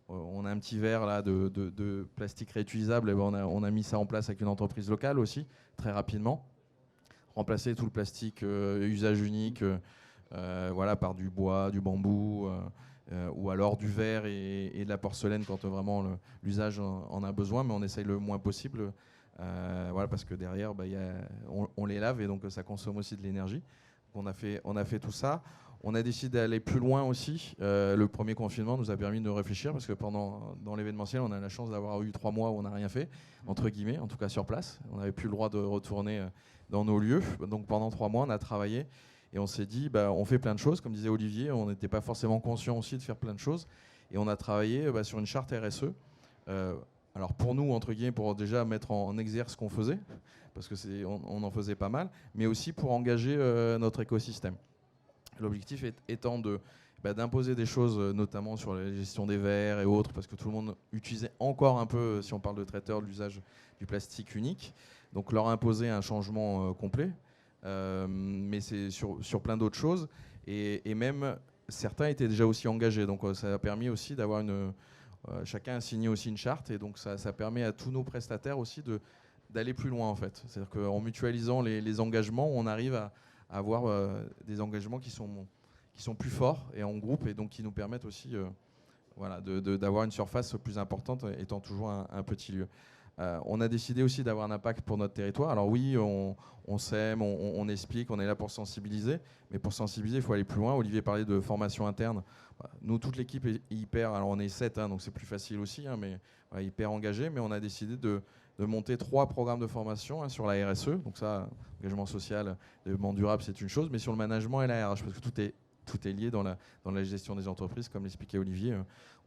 On a un petit verre là de plastique réutilisable, et ben on a mis ça en place avec une entreprise locale aussi, très rapidement. Remplacer tout le plastique usage unique voilà, par du bois, du bambou, ou alors du verre et de la porcelaine quand vraiment l'usage en a besoin, mais on essaye le moins possible. Voilà, parce que derrière, on les lave et donc ça consomme aussi de l'énergie. On a fait tout ça. On a décidé d'aller plus loin aussi. Le premier confinement nous a permis de réfléchir parce que dans l'événementiel, on a la chance d'avoir eu 3 mois où on n'a rien fait, entre guillemets, en tout cas sur place. On n'avait plus le droit de retourner dans nos lieux. Donc pendant 3 mois, on a travaillé et on s'est dit, on fait plein de choses. Comme disait Olivier, on n'était pas forcément conscient aussi de faire plein de choses. Et on a travaillé sur une charte RSE. Alors pour nous, entre guillemets, pour déjà mettre en exergue ce qu'on faisait, parce que on en faisait pas mal, mais aussi pour engager notre écosystème. L'objectif étant d'imposer des choses, notamment sur la gestion des verres et autres, parce que tout le monde utilisait encore un peu, si on parle de traiteur, l'usage du plastique unique. Donc leur imposer un changement complet, mais c'est sur plein d'autres choses. Et même certains étaient déjà aussi engagés. Donc ça a permis aussi d'avoir chacun a signé aussi une charte, et donc ça permet à tous nos prestataires aussi d'aller plus loin en fait. C'est-à-dire qu'en mutualisant les engagements, on arrive à avoir des engagements qui sont plus forts et en groupe, et donc qui nous permettent aussi voilà, d'avoir une surface plus importante étant toujours un petit lieu. On a décidé aussi d'avoir un impact pour notre territoire. Alors oui, on sème, on explique, on est là pour sensibiliser, mais pour sensibiliser, il faut aller plus loin. Olivier parlait de formation interne. Nous, toute l'équipe est hyper, alors on est 7, donc c'est plus facile aussi, mais hyper engagé, mais on a décidé de monter 3 programmes de formation sur la RSE. Donc ça, engagement social, développement durable, c'est une chose, mais sur le management et la RH, parce que tout est lié dans la gestion des entreprises, comme l'expliquait Olivier.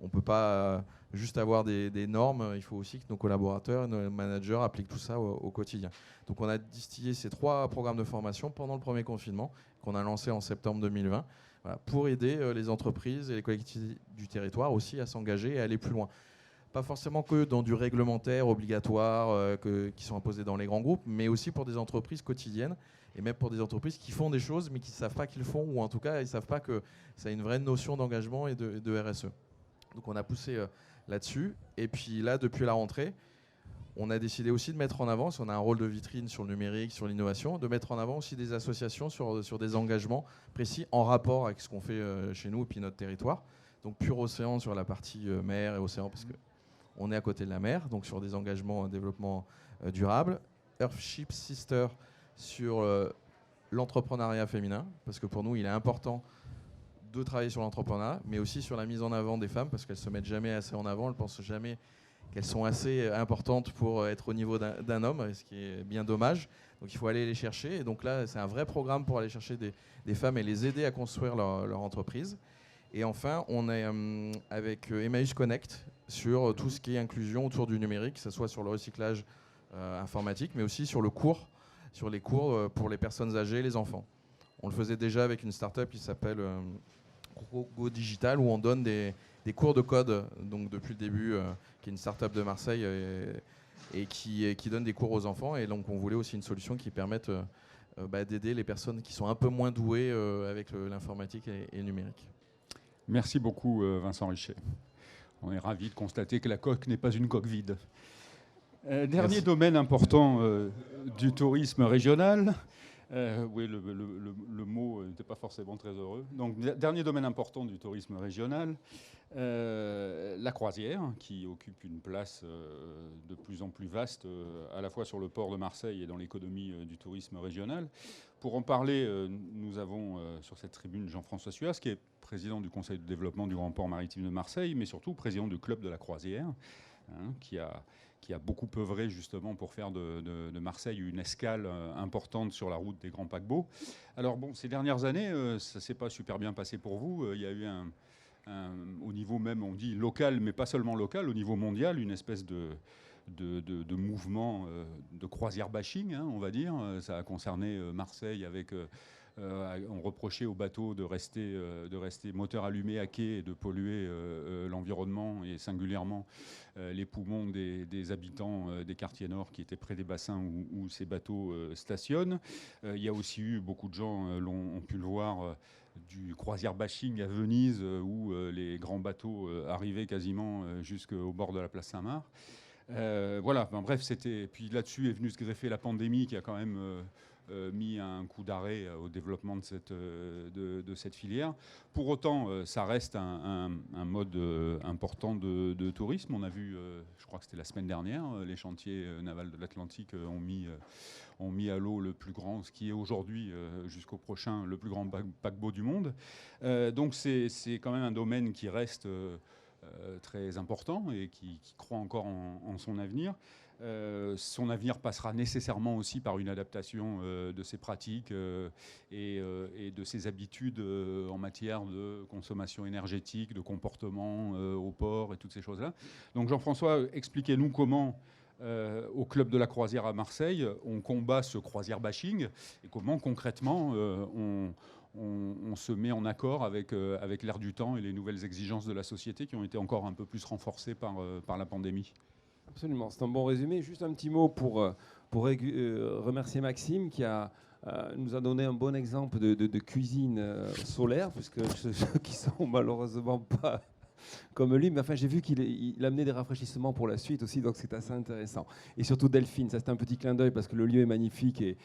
On ne peut pas juste avoir des normes, il faut aussi que nos collaborateurs et nos managers appliquent tout ça au quotidien. Donc on a distillé ces 3 programmes de formation pendant le premier confinement, qu'on a lancé en septembre 2020, voilà, pour aider les entreprises et les collectivités du territoire aussi à s'engager et à aller plus loin. Pas forcément que dans du réglementaire obligatoire qui sont imposés dans les grands groupes, mais aussi pour des entreprises quotidiennes, et même pour des entreprises qui font des choses mais qui ne savent pas qu'ils le font, ou en tout cas ils ne savent pas que ça a une vraie notion d'engagement et de RSE. Donc on a poussé là-dessus, et puis là depuis la rentrée, on a décidé aussi de mettre en avant, si on a un rôle de vitrine sur le numérique, sur l'innovation, de mettre en avant aussi des associations sur des engagements précis en rapport avec ce qu'on fait chez nous et puis notre territoire. Donc Pure Océan sur la partie mer et océan, parce qu'on est à côté de la mer, donc sur des engagements en développement durable. Earthship Sister sur l'entrepreneuriat féminin, parce que pour nous, il est important de travailler sur l'entrepreneuriat, mais aussi sur la mise en avant des femmes, parce qu'elles ne se mettent jamais assez en avant, elles ne pensent jamais qu'elles sont assez importantes pour être au niveau d'un homme, ce qui est bien dommage. Donc il faut aller les chercher, et donc là, c'est un vrai programme pour aller chercher des femmes et les aider à construire leur entreprise. Et enfin, on est avec Emmaüs Connect sur tout ce qui est inclusion autour du numérique, que ce soit sur le recyclage informatique, mais aussi sur les cours pour les personnes âgées et les enfants. On le faisait déjà avec une start-up qui s'appelle Go Digital, où on donne des cours de code, donc depuis le début, qui est une start-up de Marseille et qui donne des cours aux enfants. Et donc on voulait aussi une solution qui permette d'aider les personnes qui sont un peu moins douées avec l'informatique et le numérique. Merci beaucoup Vincent Richet. On est ravis de constater que la coque n'est pas une coque vide. Dernier domaine important du tourisme régional. Oui, le mot n'était pas forcément très heureux. Donc, dernier domaine important du tourisme régional, la croisière, qui occupe une place de plus en plus vaste, à la fois sur le port de Marseille et dans l'économie du tourisme régional. Pour en parler, nous avons sur cette tribune Jean-François Suas, qui est président du Conseil de développement du Grand Port Maritime de Marseille, mais surtout président du Club de la Croisière, qui a beaucoup œuvré justement pour faire de Marseille une escale importante sur la route des grands paquebots. Alors bon, ces dernières années, ça ne s'est pas super bien passé pour vous. Il y a eu au niveau même, on dit local, mais pas seulement local, au niveau mondial, une espèce de mouvement de croisière bashing, on va dire. Ça a concerné Marseille avec on reprochait aux bateaux de rester moteur allumé à quai et de polluer l'environnement et singulièrement les poumons des habitants des quartiers nord qui étaient près des bassins où ces bateaux stationnent. Il y a aussi eu, beaucoup de gens ont pu le voir, du croisière bashing à Venise où les grands bateaux arrivaient quasiment jusqu'au bord de la place Saint-Marc. Voilà, enfin, bref, c'était. Puis là-dessus est venue se greffer la pandémie qui a quand même mis un coup d'arrêt au développement de cette filière. Pour autant, ça reste un mode important de tourisme. On a vu, je crois que c'était la semaine dernière, les chantiers navals de l'Atlantique ont mis à l'eau le plus grand, ce qui est aujourd'hui, jusqu'au prochain, le plus grand paquebot du monde. Donc c'est quand même un domaine qui reste très important et qui croit encore en son avenir. Son avenir passera nécessairement aussi par une adaptation de ses pratiques et de ses habitudes en matière de consommation énergétique, de comportement au port et toutes ces choses-là. Donc Jean-François, expliquez-nous comment, au Club de la Croisière à Marseille, on combat ce croisière bashing et comment concrètement on se met en accord avec l'air du temps et les nouvelles exigences de la société qui ont été encore un peu plus renforcées par la pandémie. Absolument, c'est un bon résumé. Juste un petit mot pour remercier Maxime qui nous a donné un bon exemple de cuisine solaire, puisque ceux qui sont malheureusement pas comme lui, mais enfin j'ai vu qu'il amenait des rafraîchissements pour la suite aussi, donc c'est assez intéressant. Et surtout Delphine, ça c'est un petit clin d'œil parce que le lieu est magnifique et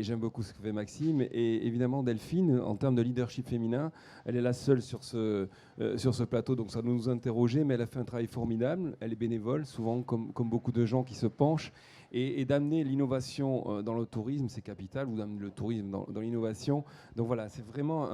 j'aime beaucoup ce que fait Maxime. Et évidemment Delphine, en termes de leadership féminin, elle est la seule sur ce plateau, donc ça nous interrogeait, mais elle a fait un travail formidable, elle est bénévole, souvent comme beaucoup de gens qui se penchent. Et d'amener l'innovation dans le tourisme, c'est capital, ou d'amener le tourisme dans l'innovation. Donc voilà, c'est vraiment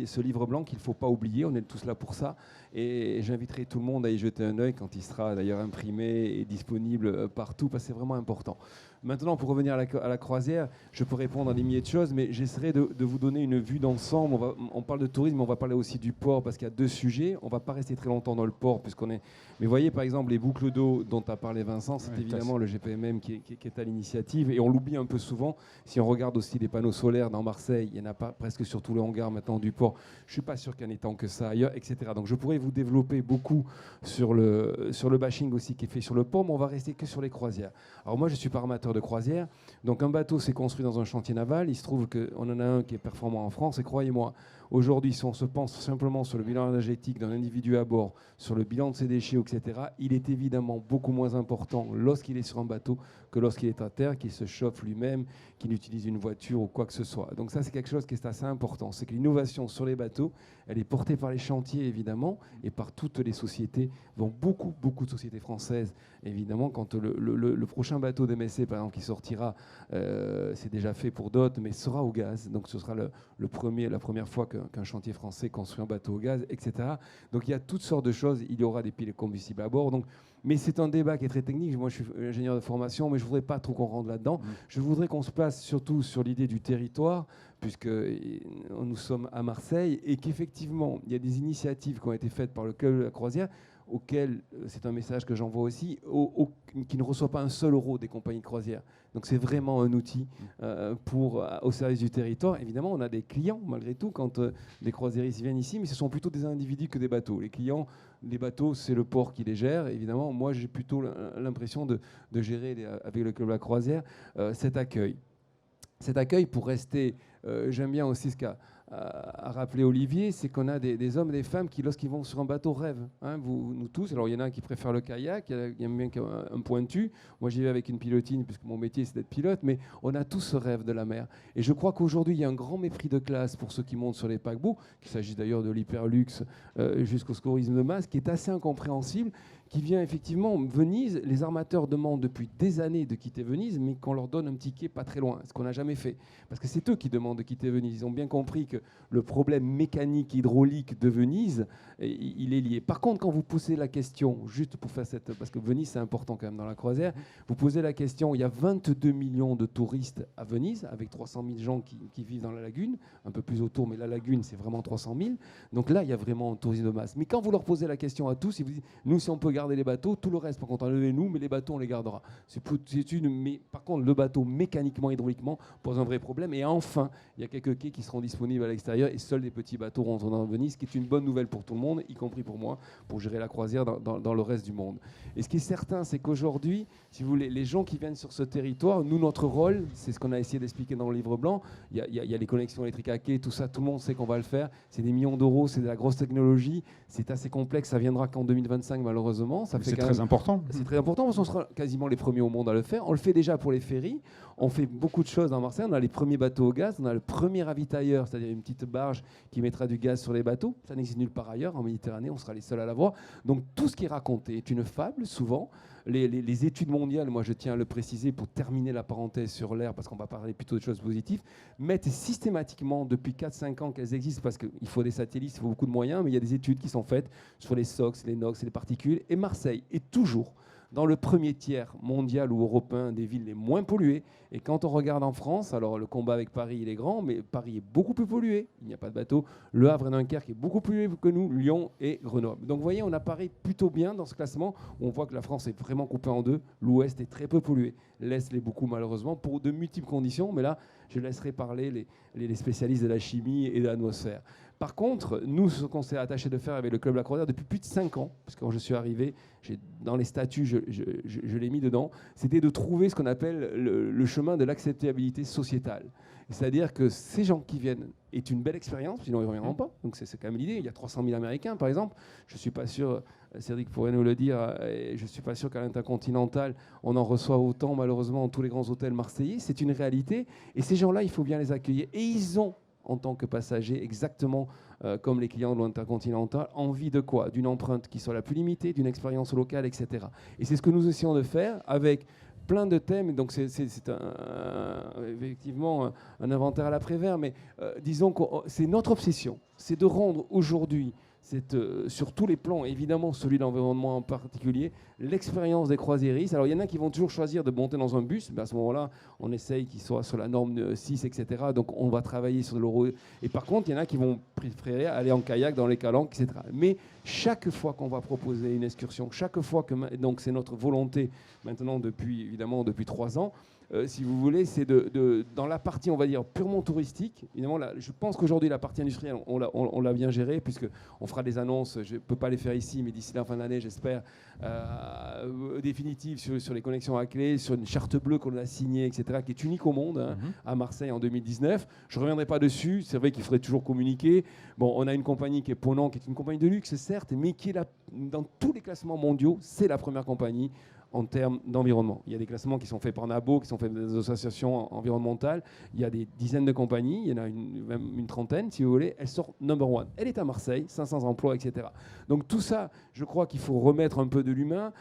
ce livre blanc qu'il ne faut pas oublier, on est tous là pour ça. Et j'inviterai tout le monde à y jeter un œil quand il sera d'ailleurs imprimé et disponible partout, parce que c'est vraiment important. Maintenant, pour revenir à la croisière, je peux répondre à des milliers de choses, mais j'essaierai de vous donner une vue d'ensemble. On parle de tourisme, mais on va parler aussi du port, parce qu'il y a deux sujets. On ne va pas rester très longtemps dans le port, puisqu'on est... Mais voyez, par exemple, les boucles d'eau dont a parlé Vincent, c'est évidemment le GPMM qui est à l'initiative, et on l'oublie un peu souvent. Si on regarde aussi les panneaux solaires dans Marseille, il y en a pas presque sur tout le hangar maintenant du port. Je ne suis pas sûr qu'il y en ait tant que ça ailleurs, etc. Donc je pourrais vous développer beaucoup sur le bashing aussi qui est fait sur le port, mais on va rester que sur les croisières. Alors moi, je ne suis pas armateur de croisière. Donc un bateau, c'est construit dans un chantier naval. Il se trouve qu'on en a un qui est performant en France. Et croyez-moi, aujourd'hui, si on se pense simplement sur le bilan énergétique d'un individu à bord, sur le bilan de ses déchets, etc., il est évidemment beaucoup moins important lorsqu'il est sur un bateau que lorsqu'il est à terre, qu'il se chauffe lui-même, qu'il utilise une voiture ou quoi que ce soit. Donc ça, c'est quelque chose qui est assez important. C'est que l'innovation sur les bateaux, elle est portée par les chantiers, évidemment, et par toutes les sociétés, dont beaucoup de sociétés françaises, évidemment. Quand le prochain bateau d'MSC, par exemple, qui sortira, c'est déjà fait pour d'autres, mais sera au gaz. Donc ce sera la première fois qu'un chantier français construit un bateau au gaz, etc. Donc il y a toutes sortes de choses. Il y aura des piles combustibles à bord. Donc, mais c'est un débat qui est très technique. Moi, je suis ingénieur de formation, mais je ne voudrais pas trop qu'on rentre là-dedans. Je voudrais qu'on se place surtout sur l'idée du territoire, puisque nous sommes à Marseille, et qu'effectivement, il y a des initiatives qui ont été faites par le Club de la Croisière, auquel, c'est un message que j'envoie aussi, qui ne reçoit pas un seul euro des compagnies de croisière. Donc c'est vraiment un outil au service du territoire. Évidemment, on a des clients, malgré tout, quand des croisiéristes viennent ici, mais ce sont plutôt des individus que des bateaux. Les clients, les bateaux, c'est le port qui les gère. Évidemment, moi, j'ai plutôt l'impression de gérer, avec le Club de la Croisière, cet accueil. Cet accueil, pour rester... j'aime bien aussi ce qu'a rappelé Olivier, c'est qu'on a des hommes et des femmes qui, lorsqu'ils vont sur un bateau, rêvent. Hein, nous tous. Alors, il y en a qui préfèrent le kayak, il y en a bien un pointu. Moi, j'y vais avec une pilotine, puisque mon métier, c'est d'être pilote, mais on a tous ce rêve de la mer. Et je crois qu'aujourd'hui, il y a un grand mépris de classe pour ceux qui montent sur les paquebots, qu'il s'agisse d'ailleurs de l'hyperluxe jusqu'au scourisme de masse, qui est assez incompréhensible, qui vient effectivement Venise. Les armateurs demandent depuis des années de quitter Venise, mais qu'on leur donne un petit quai pas très loin, ce qu'on n'a jamais fait. Parce que c'est eux qui demandent de quitter Venise. Ils ont bien compris que le problème mécanique, hydraulique de Venise, il est lié. Par contre, quand vous posez la question, juste pour faire parce que Venise, c'est important quand même dans la croisière, vous posez la question, il y a 22 millions de touristes à Venise, avec 300 000 gens qui vivent dans la lagune, un peu plus autour, mais la lagune, c'est vraiment 300 000. Donc là, il y a vraiment un tourisme de masse. Mais quand vous leur posez la question à tous, ils vous disent, nous, si on peut garder garder les bateaux, tout le reste, par contre, enlevez-nous, mais les bateaux, on les gardera. Mais par contre, le bateau, mécaniquement, hydrauliquement, pose un vrai problème. Et enfin, il y a quelques quais qui seront disponibles à l'extérieur et seuls des petits bateaux rentrent dans Venise, ce qui est une bonne nouvelle pour tout le monde, y compris pour moi, pour gérer la croisière dans le reste du monde. Et ce qui est certain, c'est qu'aujourd'hui, si vous voulez, les gens qui viennent sur ce territoire, nous, notre rôle, c'est ce qu'on a essayé d'expliquer dans le livre blanc, il y a les connexions électriques à quai, tout ça, tout le monde sait qu'on va le faire, c'est des millions d'euros, c'est de la grosse technologie, c'est assez complexe, ça viendra qu'en 2025 malheureusement. C'est très important. C'est très important parce qu'on sera quasiment les premiers au monde à le faire. On le fait déjà pour les ferries, on fait beaucoup de choses dans Marseille, on a les premiers bateaux au gaz, on a le premier ravitailleur, c'est-à-dire une petite barge qui mettra du gaz sur les bateaux, ça n'existe nulle part ailleurs, en Méditerranée, on sera les seuls à l'avoir. Donc tout ce qui est raconté est une fable, souvent. Les études mondiales, moi je tiens à le préciser pour terminer la parenthèse sur l'air, parce qu'on va parler plutôt de choses positives, mettent systématiquement depuis 4-5 ans qu'elles existent, parce qu'il faut des satellites, il faut beaucoup de moyens, mais il y a des études qui sont faites sur les SOx, les NOx et les particules, et Marseille est toujours dans le premier tiers mondial ou européen des villes les moins polluées. Et quand on regarde en France, alors le combat avec Paris, il est grand, mais Paris est beaucoup plus pollué. Il n'y a pas de bateau. Le Havre et Dunkerque est beaucoup plus pollué que nous, Lyon et Grenoble. Donc vous voyez, on apparaît plutôt bien dans ce classement où on voit que la France est vraiment coupée en deux. L'Ouest est très peu pollué. L'Est l'est beaucoup malheureusement pour de multiples conditions. Mais là, je laisserai parler les spécialistes de la chimie et de l'atmosphère. Par contre, nous, ce qu'on s'est attaché de faire avec le Club La Croisière depuis plus de 5 ans, parce que quand je suis arrivé, dans les statuts, je l'ai mis dedans, c'était de trouver ce qu'on appelle le chemin de l'acceptabilité sociétale. C'est-à-dire que ces gens qui viennent est une belle expérience, sinon ils ne reviendront pas. Donc c'est quand même l'idée. Il y a 300 000 Américains, par exemple. Je ne suis pas sûr, Cédric pourrait nous le dire, je ne suis pas sûr qu'à l'Intercontinental, on en reçoit autant, malheureusement, dans tous les grands hôtels marseillais. C'est une réalité. Et ces gens-là, il faut bien les accueillir. Et ils ont, en tant que passagers, exactement comme les clients de l'Intercontinental, envie de quoi? D'une empreinte qui soit la plus limitée, d'une expérience locale, etc. Et c'est ce que nous essayons de faire avec plein de thèmes. Donc c'est effectivement un inventaire à l'après-vert, mais disons que c'est notre obsession, c'est de rendre aujourd'hui, sur tous les plans, évidemment celui de l'environnement en particulier, l'expérience des croisiéristes. Alors il y en a qui vont toujours choisir de monter dans un bus, mais à ce moment-là, on essaye qu'ils soient sur la norme 6, etc. Donc on va travailler sur de l'euro. Et par contre, il y en a qui vont préférer aller en kayak dans les calanques, etc. Mais chaque fois qu'on va proposer une excursion, chaque fois que... Donc c'est notre volonté maintenant depuis 3 ans, si vous voulez, c'est dans la partie, on va dire, purement touristique. Évidemment, je pense qu'aujourd'hui, la partie industrielle, on l'a bien gérée, puisqu'on fera des annonces, je ne peux pas les faire ici, mais d'ici la fin de l'année, j'espère, définitives sur les connexions à clé, sur une charte bleue qu'on a signée, etc., qui est unique au monde, à Marseille en 2019. Je ne reviendrai pas dessus, c'est vrai qu'il faudrait toujours communiquer. Bon, on a une compagnie qui est Ponant, qui est une compagnie de luxe, certes, mais qui est là, dans tous les classements mondiaux, c'est la première compagnie en termes d'environnement. Il y a des classements qui sont faits par NABO, qui sont faits par des associations environnementales. Il y a des dizaines de compagnies, il y en a même une trentaine, si vous voulez. Elle sort number one. Elle est à Marseille, 500 emplois, etc. Donc tout ça, je crois qu'il faut remettre un peu de l'humain.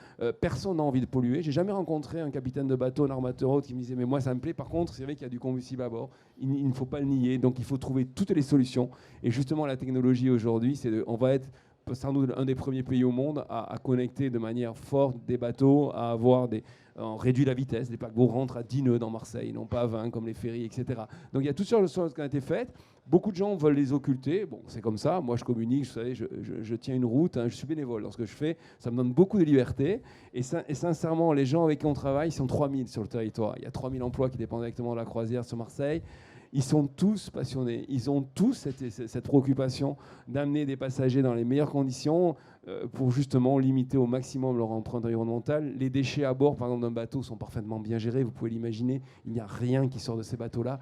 Personne n'a envie de polluer. J'ai jamais rencontré un capitaine de bateau, un armateur autre qui me disait « mais moi ça me plaît ». Par contre, c'est vrai qu'il y a du combustible à bord. Il ne faut pas le nier. Donc il faut trouver toutes les solutions. Et justement, la technologie aujourd'hui, on va être sans doute un des premiers pays au monde à connecter de manière forte des bateaux, à avoir on réduit la vitesse, les paquebots rentrent à 10 nœuds dans Marseille, non pas à 20 comme les ferries, etc. Donc il y a toutes sortes de choses qui ont été faites. Beaucoup de gens veulent les occulter. Bon, c'est comme ça. Moi, je communique, vous savez, je tiens une route, je suis bénévole dans ce que je fais. Ça me donne beaucoup de liberté. Et sincèrement, les gens avec qui on travaille, ils sont 3000 sur le territoire. Il y a 3000 emplois qui dépendent directement de la croisière sur Marseille. Ils sont tous passionnés. Ils ont tous cette préoccupation d'amener des passagers dans les meilleures conditions pour justement limiter au maximum leur empreinte environnementale. Les déchets à bord, par exemple, d'un bateau sont parfaitement bien gérés. Vous pouvez l'imaginer. Il n'y a rien qui sort de ces bateaux-là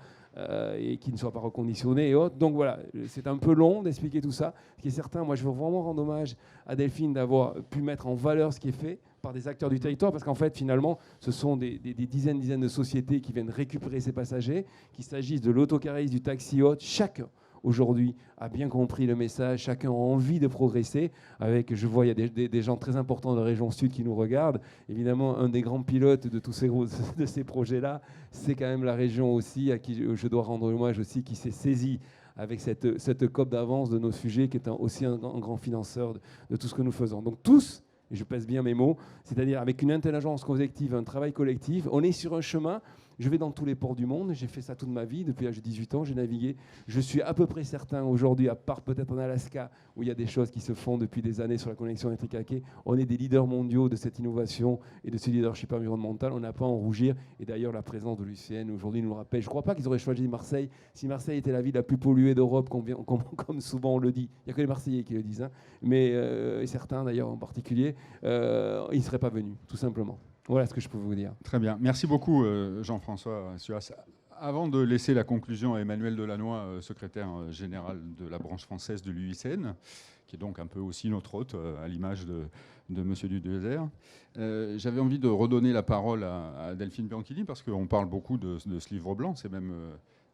et qui ne soit pas reconditionné et autres. Donc voilà, c'est un peu long d'expliquer tout ça. Ce qui est certain, moi, je veux vraiment rendre hommage à Delphine d'avoir pu mettre en valeur ce qui est fait par des acteurs du territoire, parce qu'en fait, finalement, ce sont des dizaines de sociétés qui viennent récupérer ces passagers, qu'il s'agisse de l'autocariste, du taxi haute, chacun aujourd'hui a bien compris le message, chacun a envie de progresser. Je vois, il y a des gens très importants de la région sud qui nous regardent. Évidemment, un des grands pilotes de tous ces projets-là, c'est quand même la région aussi, à qui je dois rendre hommage aussi, qui s'est saisie avec cette COP d'avance de nos sujets, qui est aussi un grand financeur de tout ce que nous faisons. Donc tous, et je pèse bien mes mots, c'est-à-dire avec une intelligence collective, un travail collectif, on est sur un chemin. Je vais dans tous les ports du monde, j'ai fait ça toute ma vie, depuis l'âge de 18 ans, j'ai navigué. Je suis à peu près certain aujourd'hui, à part peut-être en Alaska, où il y a des choses qui se font depuis des années sur la connexion électrique à quai, on est des leaders mondiaux de cette innovation et de ce leadership environnemental. On n'a pas à en rougir. Et d'ailleurs, la présence de l'UICN aujourd'hui nous le rappelle. Je ne crois pas qu'ils auraient choisi Marseille si Marseille était la ville la plus polluée d'Europe, comme souvent on le dit. Il n'y a que les Marseillais qui le disent, hein. Mais et certains d'ailleurs en particulier, ils ne seraient pas venus, tout simplement. Voilà ce que je peux vous dire. Très bien. Merci beaucoup, Jean-François Suas. Avant de laisser la conclusion à Emmanuel Delannoy, secrétaire général de la branche française de l'UICN, qui est donc un peu aussi notre hôte, à l'image de M. Dudézer, j'avais envie de redonner la parole à Delphine Bianchini, parce qu'on parle beaucoup de ce livre blanc. C'est même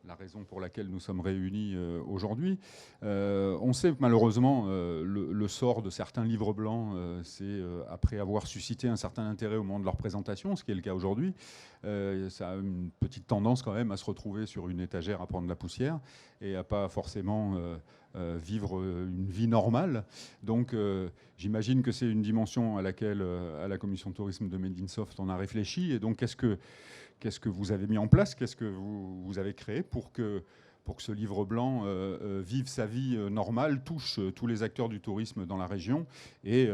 la raison pour laquelle nous sommes réunis aujourd'hui. On sait malheureusement le sort de certains livres blancs, c'est après avoir suscité un certain intérêt au moment de leur présentation, ce qui est le cas aujourd'hui, ça a une petite tendance quand même à se retrouver sur une étagère à prendre la poussière et à pas forcément vivre une vie normale. Donc j'imagine que c'est une dimension à laquelle à la commission de tourisme de Made in Soft on a réfléchi. Et donc qu'est-ce que vous avez mis en place, qu'est-ce que vous avez créé pour que ce livre blanc vive sa vie normale, touche tous les acteurs du tourisme dans la région et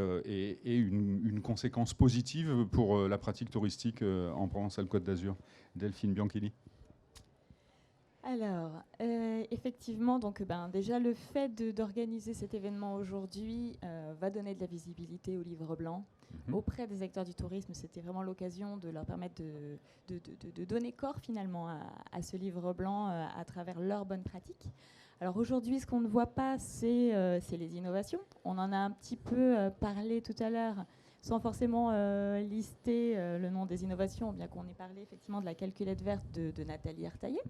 une conséquence positive pour la pratique touristique en Provence-Alpes-Côte d'Azur. Delphine Bianchini. Alors, effectivement, donc, déjà le fait d'organiser cet événement aujourd'hui va donner de la visibilité au livre blanc. Auprès des acteurs du tourisme, c'était vraiment l'occasion de leur permettre de donner corps finalement à ce livre blanc à travers leurs bonnes pratiques. Alors aujourd'hui, ce qu'on ne voit pas, c'est les innovations. On en a un petit peu parlé tout à l'heure, sans forcément lister le nom des innovations, bien qu'on ait parlé effectivement de la calculette verte de Nathalie Artaillé.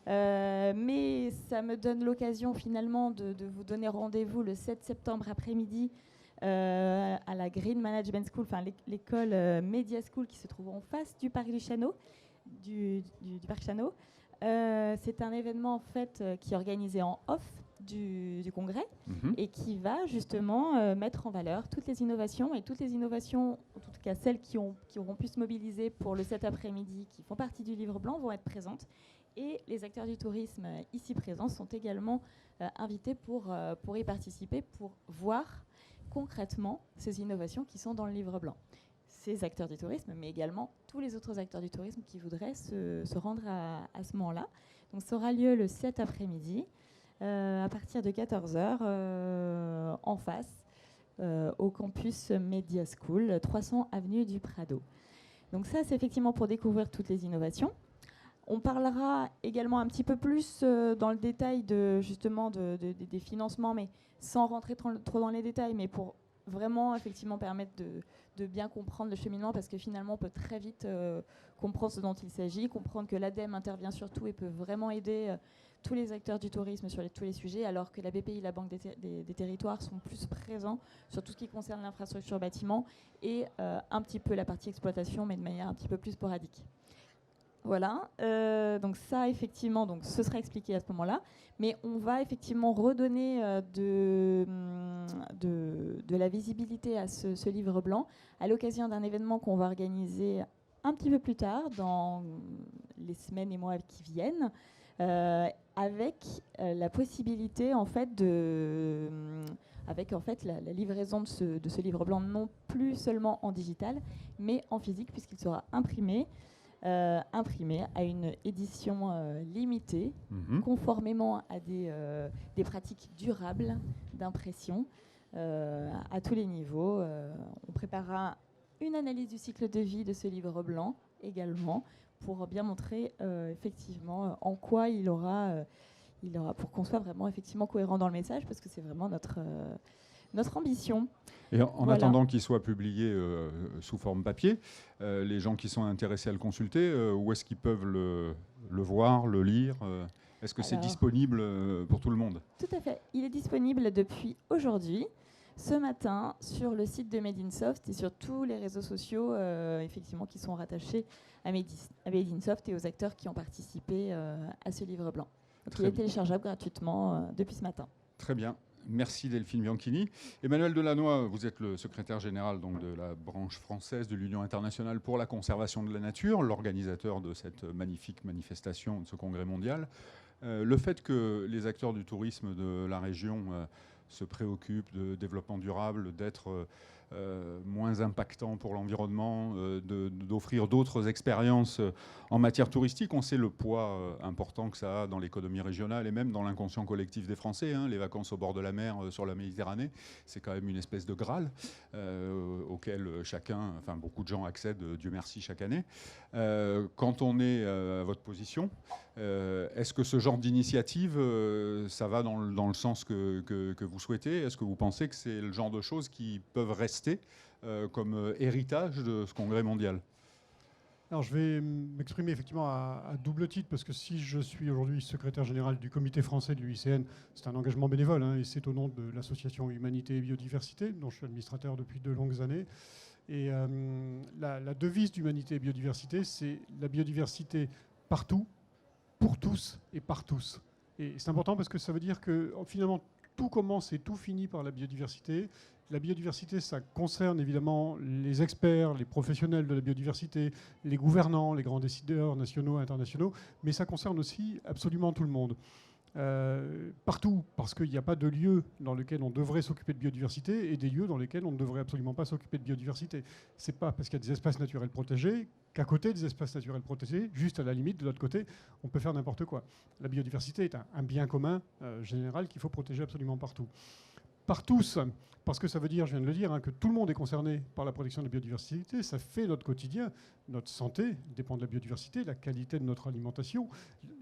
Mais ça me donne l'occasion finalement de vous donner rendez-vous le 7 septembre après-midi à la Green Management School, enfin l'école Media School qui se trouve en face du parc du Chano, du parc Chano. C'est un événement en fait qui est organisé en off du congrès et qui va justement mettre en valeur toutes les innovations, en tout cas celles qui auront pu se mobiliser pour le 7 après-midi, qui font partie du livre blanc, vont être présentes. Et les acteurs du tourisme ici présents sont également invités pour y participer, pour voir concrètement ces innovations qui sont dans le livre blanc. Ces acteurs du tourisme, mais également tous les autres acteurs du tourisme qui voudraient se rendre à ce moment-là. Donc ça aura lieu le 7 après-midi, à partir de 14h, en face, au campus Media School, 300 avenue du Prado. Donc ça, c'est effectivement pour découvrir toutes les innovations. On parlera également un petit peu plus dans le détail des financements, mais sans rentrer trop dans les détails, mais pour vraiment effectivement permettre de bien comprendre le cheminement, parce que finalement on peut très vite comprendre ce dont il s'agit, comprendre que l'ADEME intervient sur tout et peut vraiment aider tous les acteurs du tourisme sur tous les sujets, alors que la BPI, la Banque des territoires, sont plus présents sur tout ce qui concerne l'infrastructure bâtiment et un petit peu la partie exploitation, mais de manière un petit peu plus sporadique. Voilà, donc ça effectivement, donc ce sera expliqué à ce moment-là, mais on va effectivement redonner de la visibilité à ce livre blanc à l'occasion d'un événement qu'on va organiser un petit peu plus tard, dans les semaines et mois qui viennent, avec la possibilité en fait la livraison de ce livre blanc, non plus seulement en digital, mais en physique, puisqu'il sera imprimé à une édition limitée, conformément à des pratiques durables d'impression à tous les niveaux. On préparera une analyse du cycle de vie de ce livre blanc également, pour bien montrer effectivement en quoi il aura pour qu'on soit vraiment effectivement cohérent dans le message, parce que c'est vraiment notre ambition. Et en attendant qu'il soit publié sous forme papier, les gens qui sont intéressés à le consulter, où est-ce qu'ils peuvent le voir, le lire Est-ce que c'est disponible pour tout le monde? Tout à fait. Il est disponible depuis aujourd'hui, ce matin, sur le site de Made in Soft et sur tous les réseaux sociaux effectivement, qui sont rattachés à Made in Soft et aux acteurs qui ont participé à ce livre blanc. Donc il est téléchargeable gratuitement depuis ce matin. Très bien. Merci Delphine Bianchini. Emmanuel Delannoy, vous êtes le secrétaire général donc, de la branche française de l'Union internationale pour la conservation de la nature, l'organisateur de cette magnifique manifestation, de ce congrès mondial. Le fait que les acteurs du tourisme de la région se préoccupent de développement durable, d'être moins impactant pour l'environnement, d'offrir d'autres expériences en matière touristique. On sait le poids important que ça a dans l'économie régionale et même dans l'inconscient collectif des Français. Les vacances au bord de la mer sur la Méditerranée, c'est quand même une espèce de Graal auquel beaucoup de gens accèdent, Dieu merci, chaque année. Quand on est à votre position, est-ce que ce genre d'initiative, ça va dans le sens que vous souhaitez? Est-ce que vous pensez que c'est le genre de choses qui peuvent rester comme héritage de ce congrès mondial? Alors, je vais m'exprimer effectivement à double titre, parce que si je suis aujourd'hui secrétaire général du comité français de l'UICN, c'est un engagement bénévole, et c'est au nom de l'association Humanité et Biodiversité, dont je suis administrateur depuis de longues années. Et la devise d'Humanité et Biodiversité, c'est la biodiversité partout, pour tous et par tous. Et c'est important parce que ça veut dire que finalement, tout commence et tout finit par la biodiversité. La biodiversité, ça concerne évidemment les experts, les professionnels de la biodiversité, les gouvernants, les grands décideurs nationaux et internationaux, mais ça concerne aussi absolument tout le monde. Partout, parce qu'il n'y a pas de lieu dans lequel on devrait s'occuper de biodiversité et des lieux dans lesquels on ne devrait absolument pas s'occuper de biodiversité. C'est pas parce qu'il y a des espaces naturels protégés qu'à côté des espaces naturels protégés, juste à la limite, de l'autre côté, on peut faire n'importe quoi. La biodiversité est un bien commun général qu'il faut protéger absolument partout. Par tous, parce que ça veut dire, je viens de le dire, que tout le monde est concerné par la protection de la biodiversité. Ça fait notre quotidien. Notre santé dépend de la biodiversité, la qualité de notre alimentation,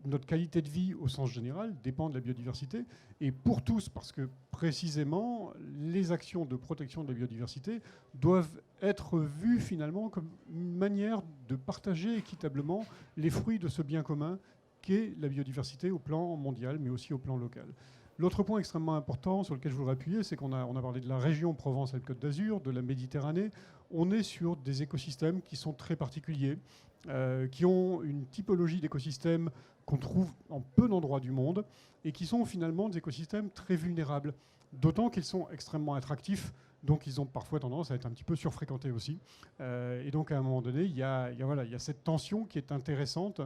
notre qualité de vie au sens général dépend de la biodiversité. Et pour tous, parce que précisément, les actions de protection de la biodiversité doivent être vues finalement comme une manière de partager équitablement les fruits de ce bien commun qu'est la biodiversité au plan mondial, mais aussi au plan local. L'autre point extrêmement important sur lequel je voudrais appuyer, c'est qu'on a parlé de la région Provence-Alpes-Côte d'Azur, de la Méditerranée. On est sur des écosystèmes qui sont très particuliers, qui ont une typologie d'écosystèmes qu'on trouve en peu d'endroits du monde et qui sont finalement des écosystèmes très vulnérables, d'autant qu'ils sont extrêmement attractifs, donc ils ont parfois tendance à être un petit peu surfréquentés aussi. Et donc à un moment donné, il y a cette tension qui est intéressante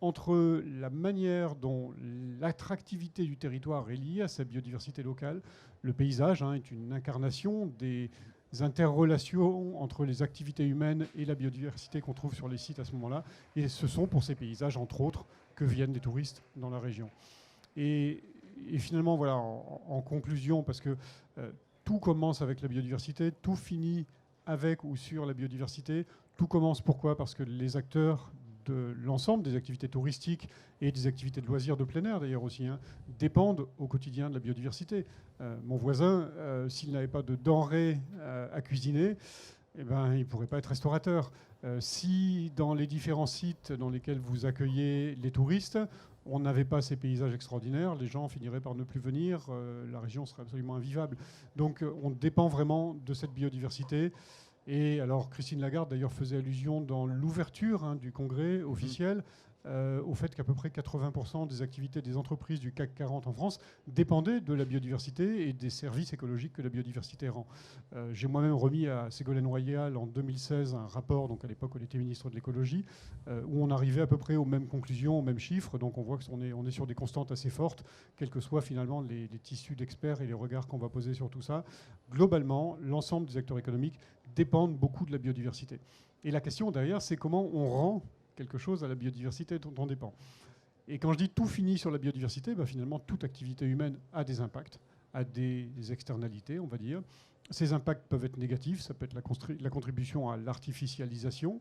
entre la manière dont l'attractivité du territoire est liée à sa biodiversité locale. Le paysage est une incarnation des interrelations entre les activités humaines et la biodiversité qu'on trouve sur les sites à ce moment-là. Et ce sont pour ces paysages, entre autres, que viennent les touristes dans la région. Et finalement, voilà, en conclusion, parce que tout commence avec la biodiversité, tout finit avec ou sur la biodiversité. Tout commence pourquoi? Parce que les acteurs de l'ensemble des activités touristiques et des activités de loisirs de plein air d'ailleurs aussi, dépendent au quotidien de la biodiversité. Mon voisin, s'il n'avait pas de denrées à cuisiner, il ne pourrait pas être restaurateur. Si dans les différents sites dans lesquels vous accueillez les touristes, on n'avait pas ces paysages extraordinaires, les gens finiraient par ne plus venir, la région serait absolument invivable. Donc on dépend vraiment de cette biodiversité. Et alors, Christine Lagarde, d'ailleurs, faisait allusion dans l'ouverture du congrès officiel au fait qu'à peu près 80% des activités des entreprises du CAC 40 en France dépendaient de la biodiversité et des services écologiques que la biodiversité rend. J'ai moi-même remis à Ségolène Royal en 2016 un rapport, donc à l'époque où elle était ministre de l'écologie, où on arrivait à peu près aux mêmes conclusions, aux mêmes chiffres. Donc on voit qu'on est sur des constantes assez fortes, quels que soient finalement les tissus d'experts et les regards qu'on va poser sur tout ça. Globalement, l'ensemble des acteurs économiques dépendent beaucoup de la biodiversité. Et la question derrière, c'est comment on rend quelque chose à la biodiversité dont on dépend. Et quand je dis tout finit sur la biodiversité, finalement, toute activité humaine a des impacts, a des externalités, on va dire. Ces impacts peuvent être négatifs, ça peut être la contribution à l'artificialisation,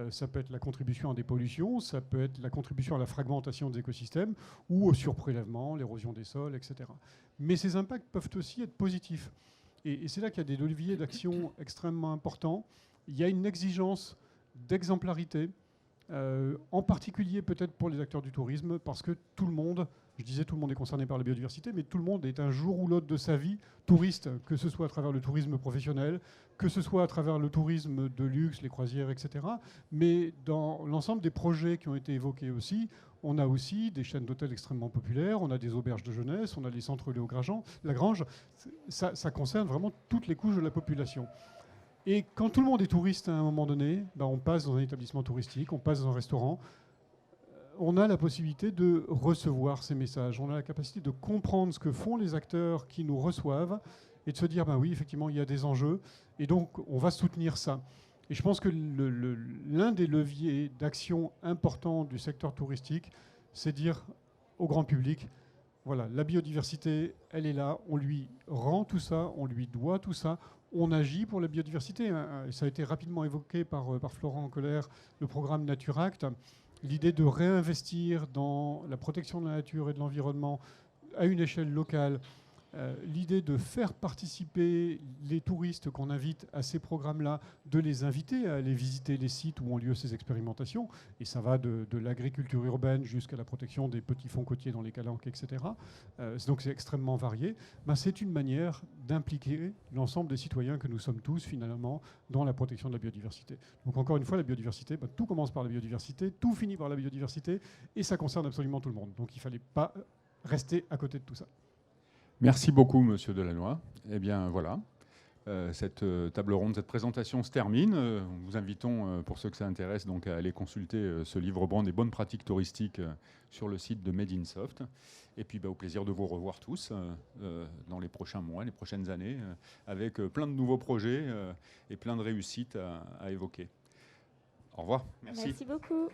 ça peut être la contribution à des pollutions, ça peut être la contribution à la fragmentation des écosystèmes ou au surprélèvement, l'érosion des sols, etc. Mais ces impacts peuvent aussi être positifs. Et c'est là qu'il y a des leviers d'action extrêmement importants. Il y a une exigence d'exemplarité. en particulier peut-être pour les acteurs du tourisme, parce que tout le monde, je disais tout le monde est concerné par la biodiversité, mais tout le monde est un jour ou l'autre de sa vie touriste, que ce soit à travers le tourisme professionnel, que ce soit à travers le tourisme de luxe, les croisières, etc. Mais dans l'ensemble des projets qui ont été évoqués aussi, on a aussi des chaînes d'hôtels extrêmement populaires, on a des auberges de jeunesse, on a les centres Lagrange. Ça concerne vraiment toutes les couches de la population. Et quand tout le monde est touriste à un moment donné, on passe dans un établissement touristique, on passe dans un restaurant, on a la possibilité de recevoir ces messages, on a la capacité de comprendre ce que font les acteurs qui nous reçoivent et de se dire, oui, effectivement, il y a des enjeux, et donc on va soutenir ça. Et je pense que l'un des leviers d'action importants du secteur touristique, c'est dire au grand public, voilà, la biodiversité, elle est là, on lui rend tout ça, on lui doit tout ça, on agit pour la biodiversité. Ça a été rapidement évoqué par Florent Colère, le programme Naturact. L'idée de réinvestir dans la protection de la nature et de l'environnement à une échelle locale, l'idée de faire participer les touristes qu'on invite à ces programmes-là, de les inviter à aller visiter les sites où ont lieu ces expérimentations, et ça va de l'agriculture urbaine jusqu'à la protection des petits fonds côtiers dans les calanques, etc. Donc c'est extrêmement varié. C'est une manière d'impliquer l'ensemble des citoyens que nous sommes tous finalement dans la protection de la biodiversité. Donc encore une fois, la biodiversité, tout commence par la biodiversité, tout finit par la biodiversité, et ça concerne absolument tout le monde. Donc il ne fallait pas rester à côté de tout ça. Merci beaucoup, Monsieur Delannoy. Eh bien, voilà. Cette table ronde, cette présentation se termine. Nous vous invitons, pour ceux que ça intéresse, donc, à aller consulter ce livre blanc des bonnes pratiques touristiques sur le site de Made in Soft. Et puis, au plaisir de vous revoir tous dans les prochains mois, les prochaines années, avec plein de nouveaux projets et plein de réussites à évoquer. Au revoir. Merci. Merci beaucoup.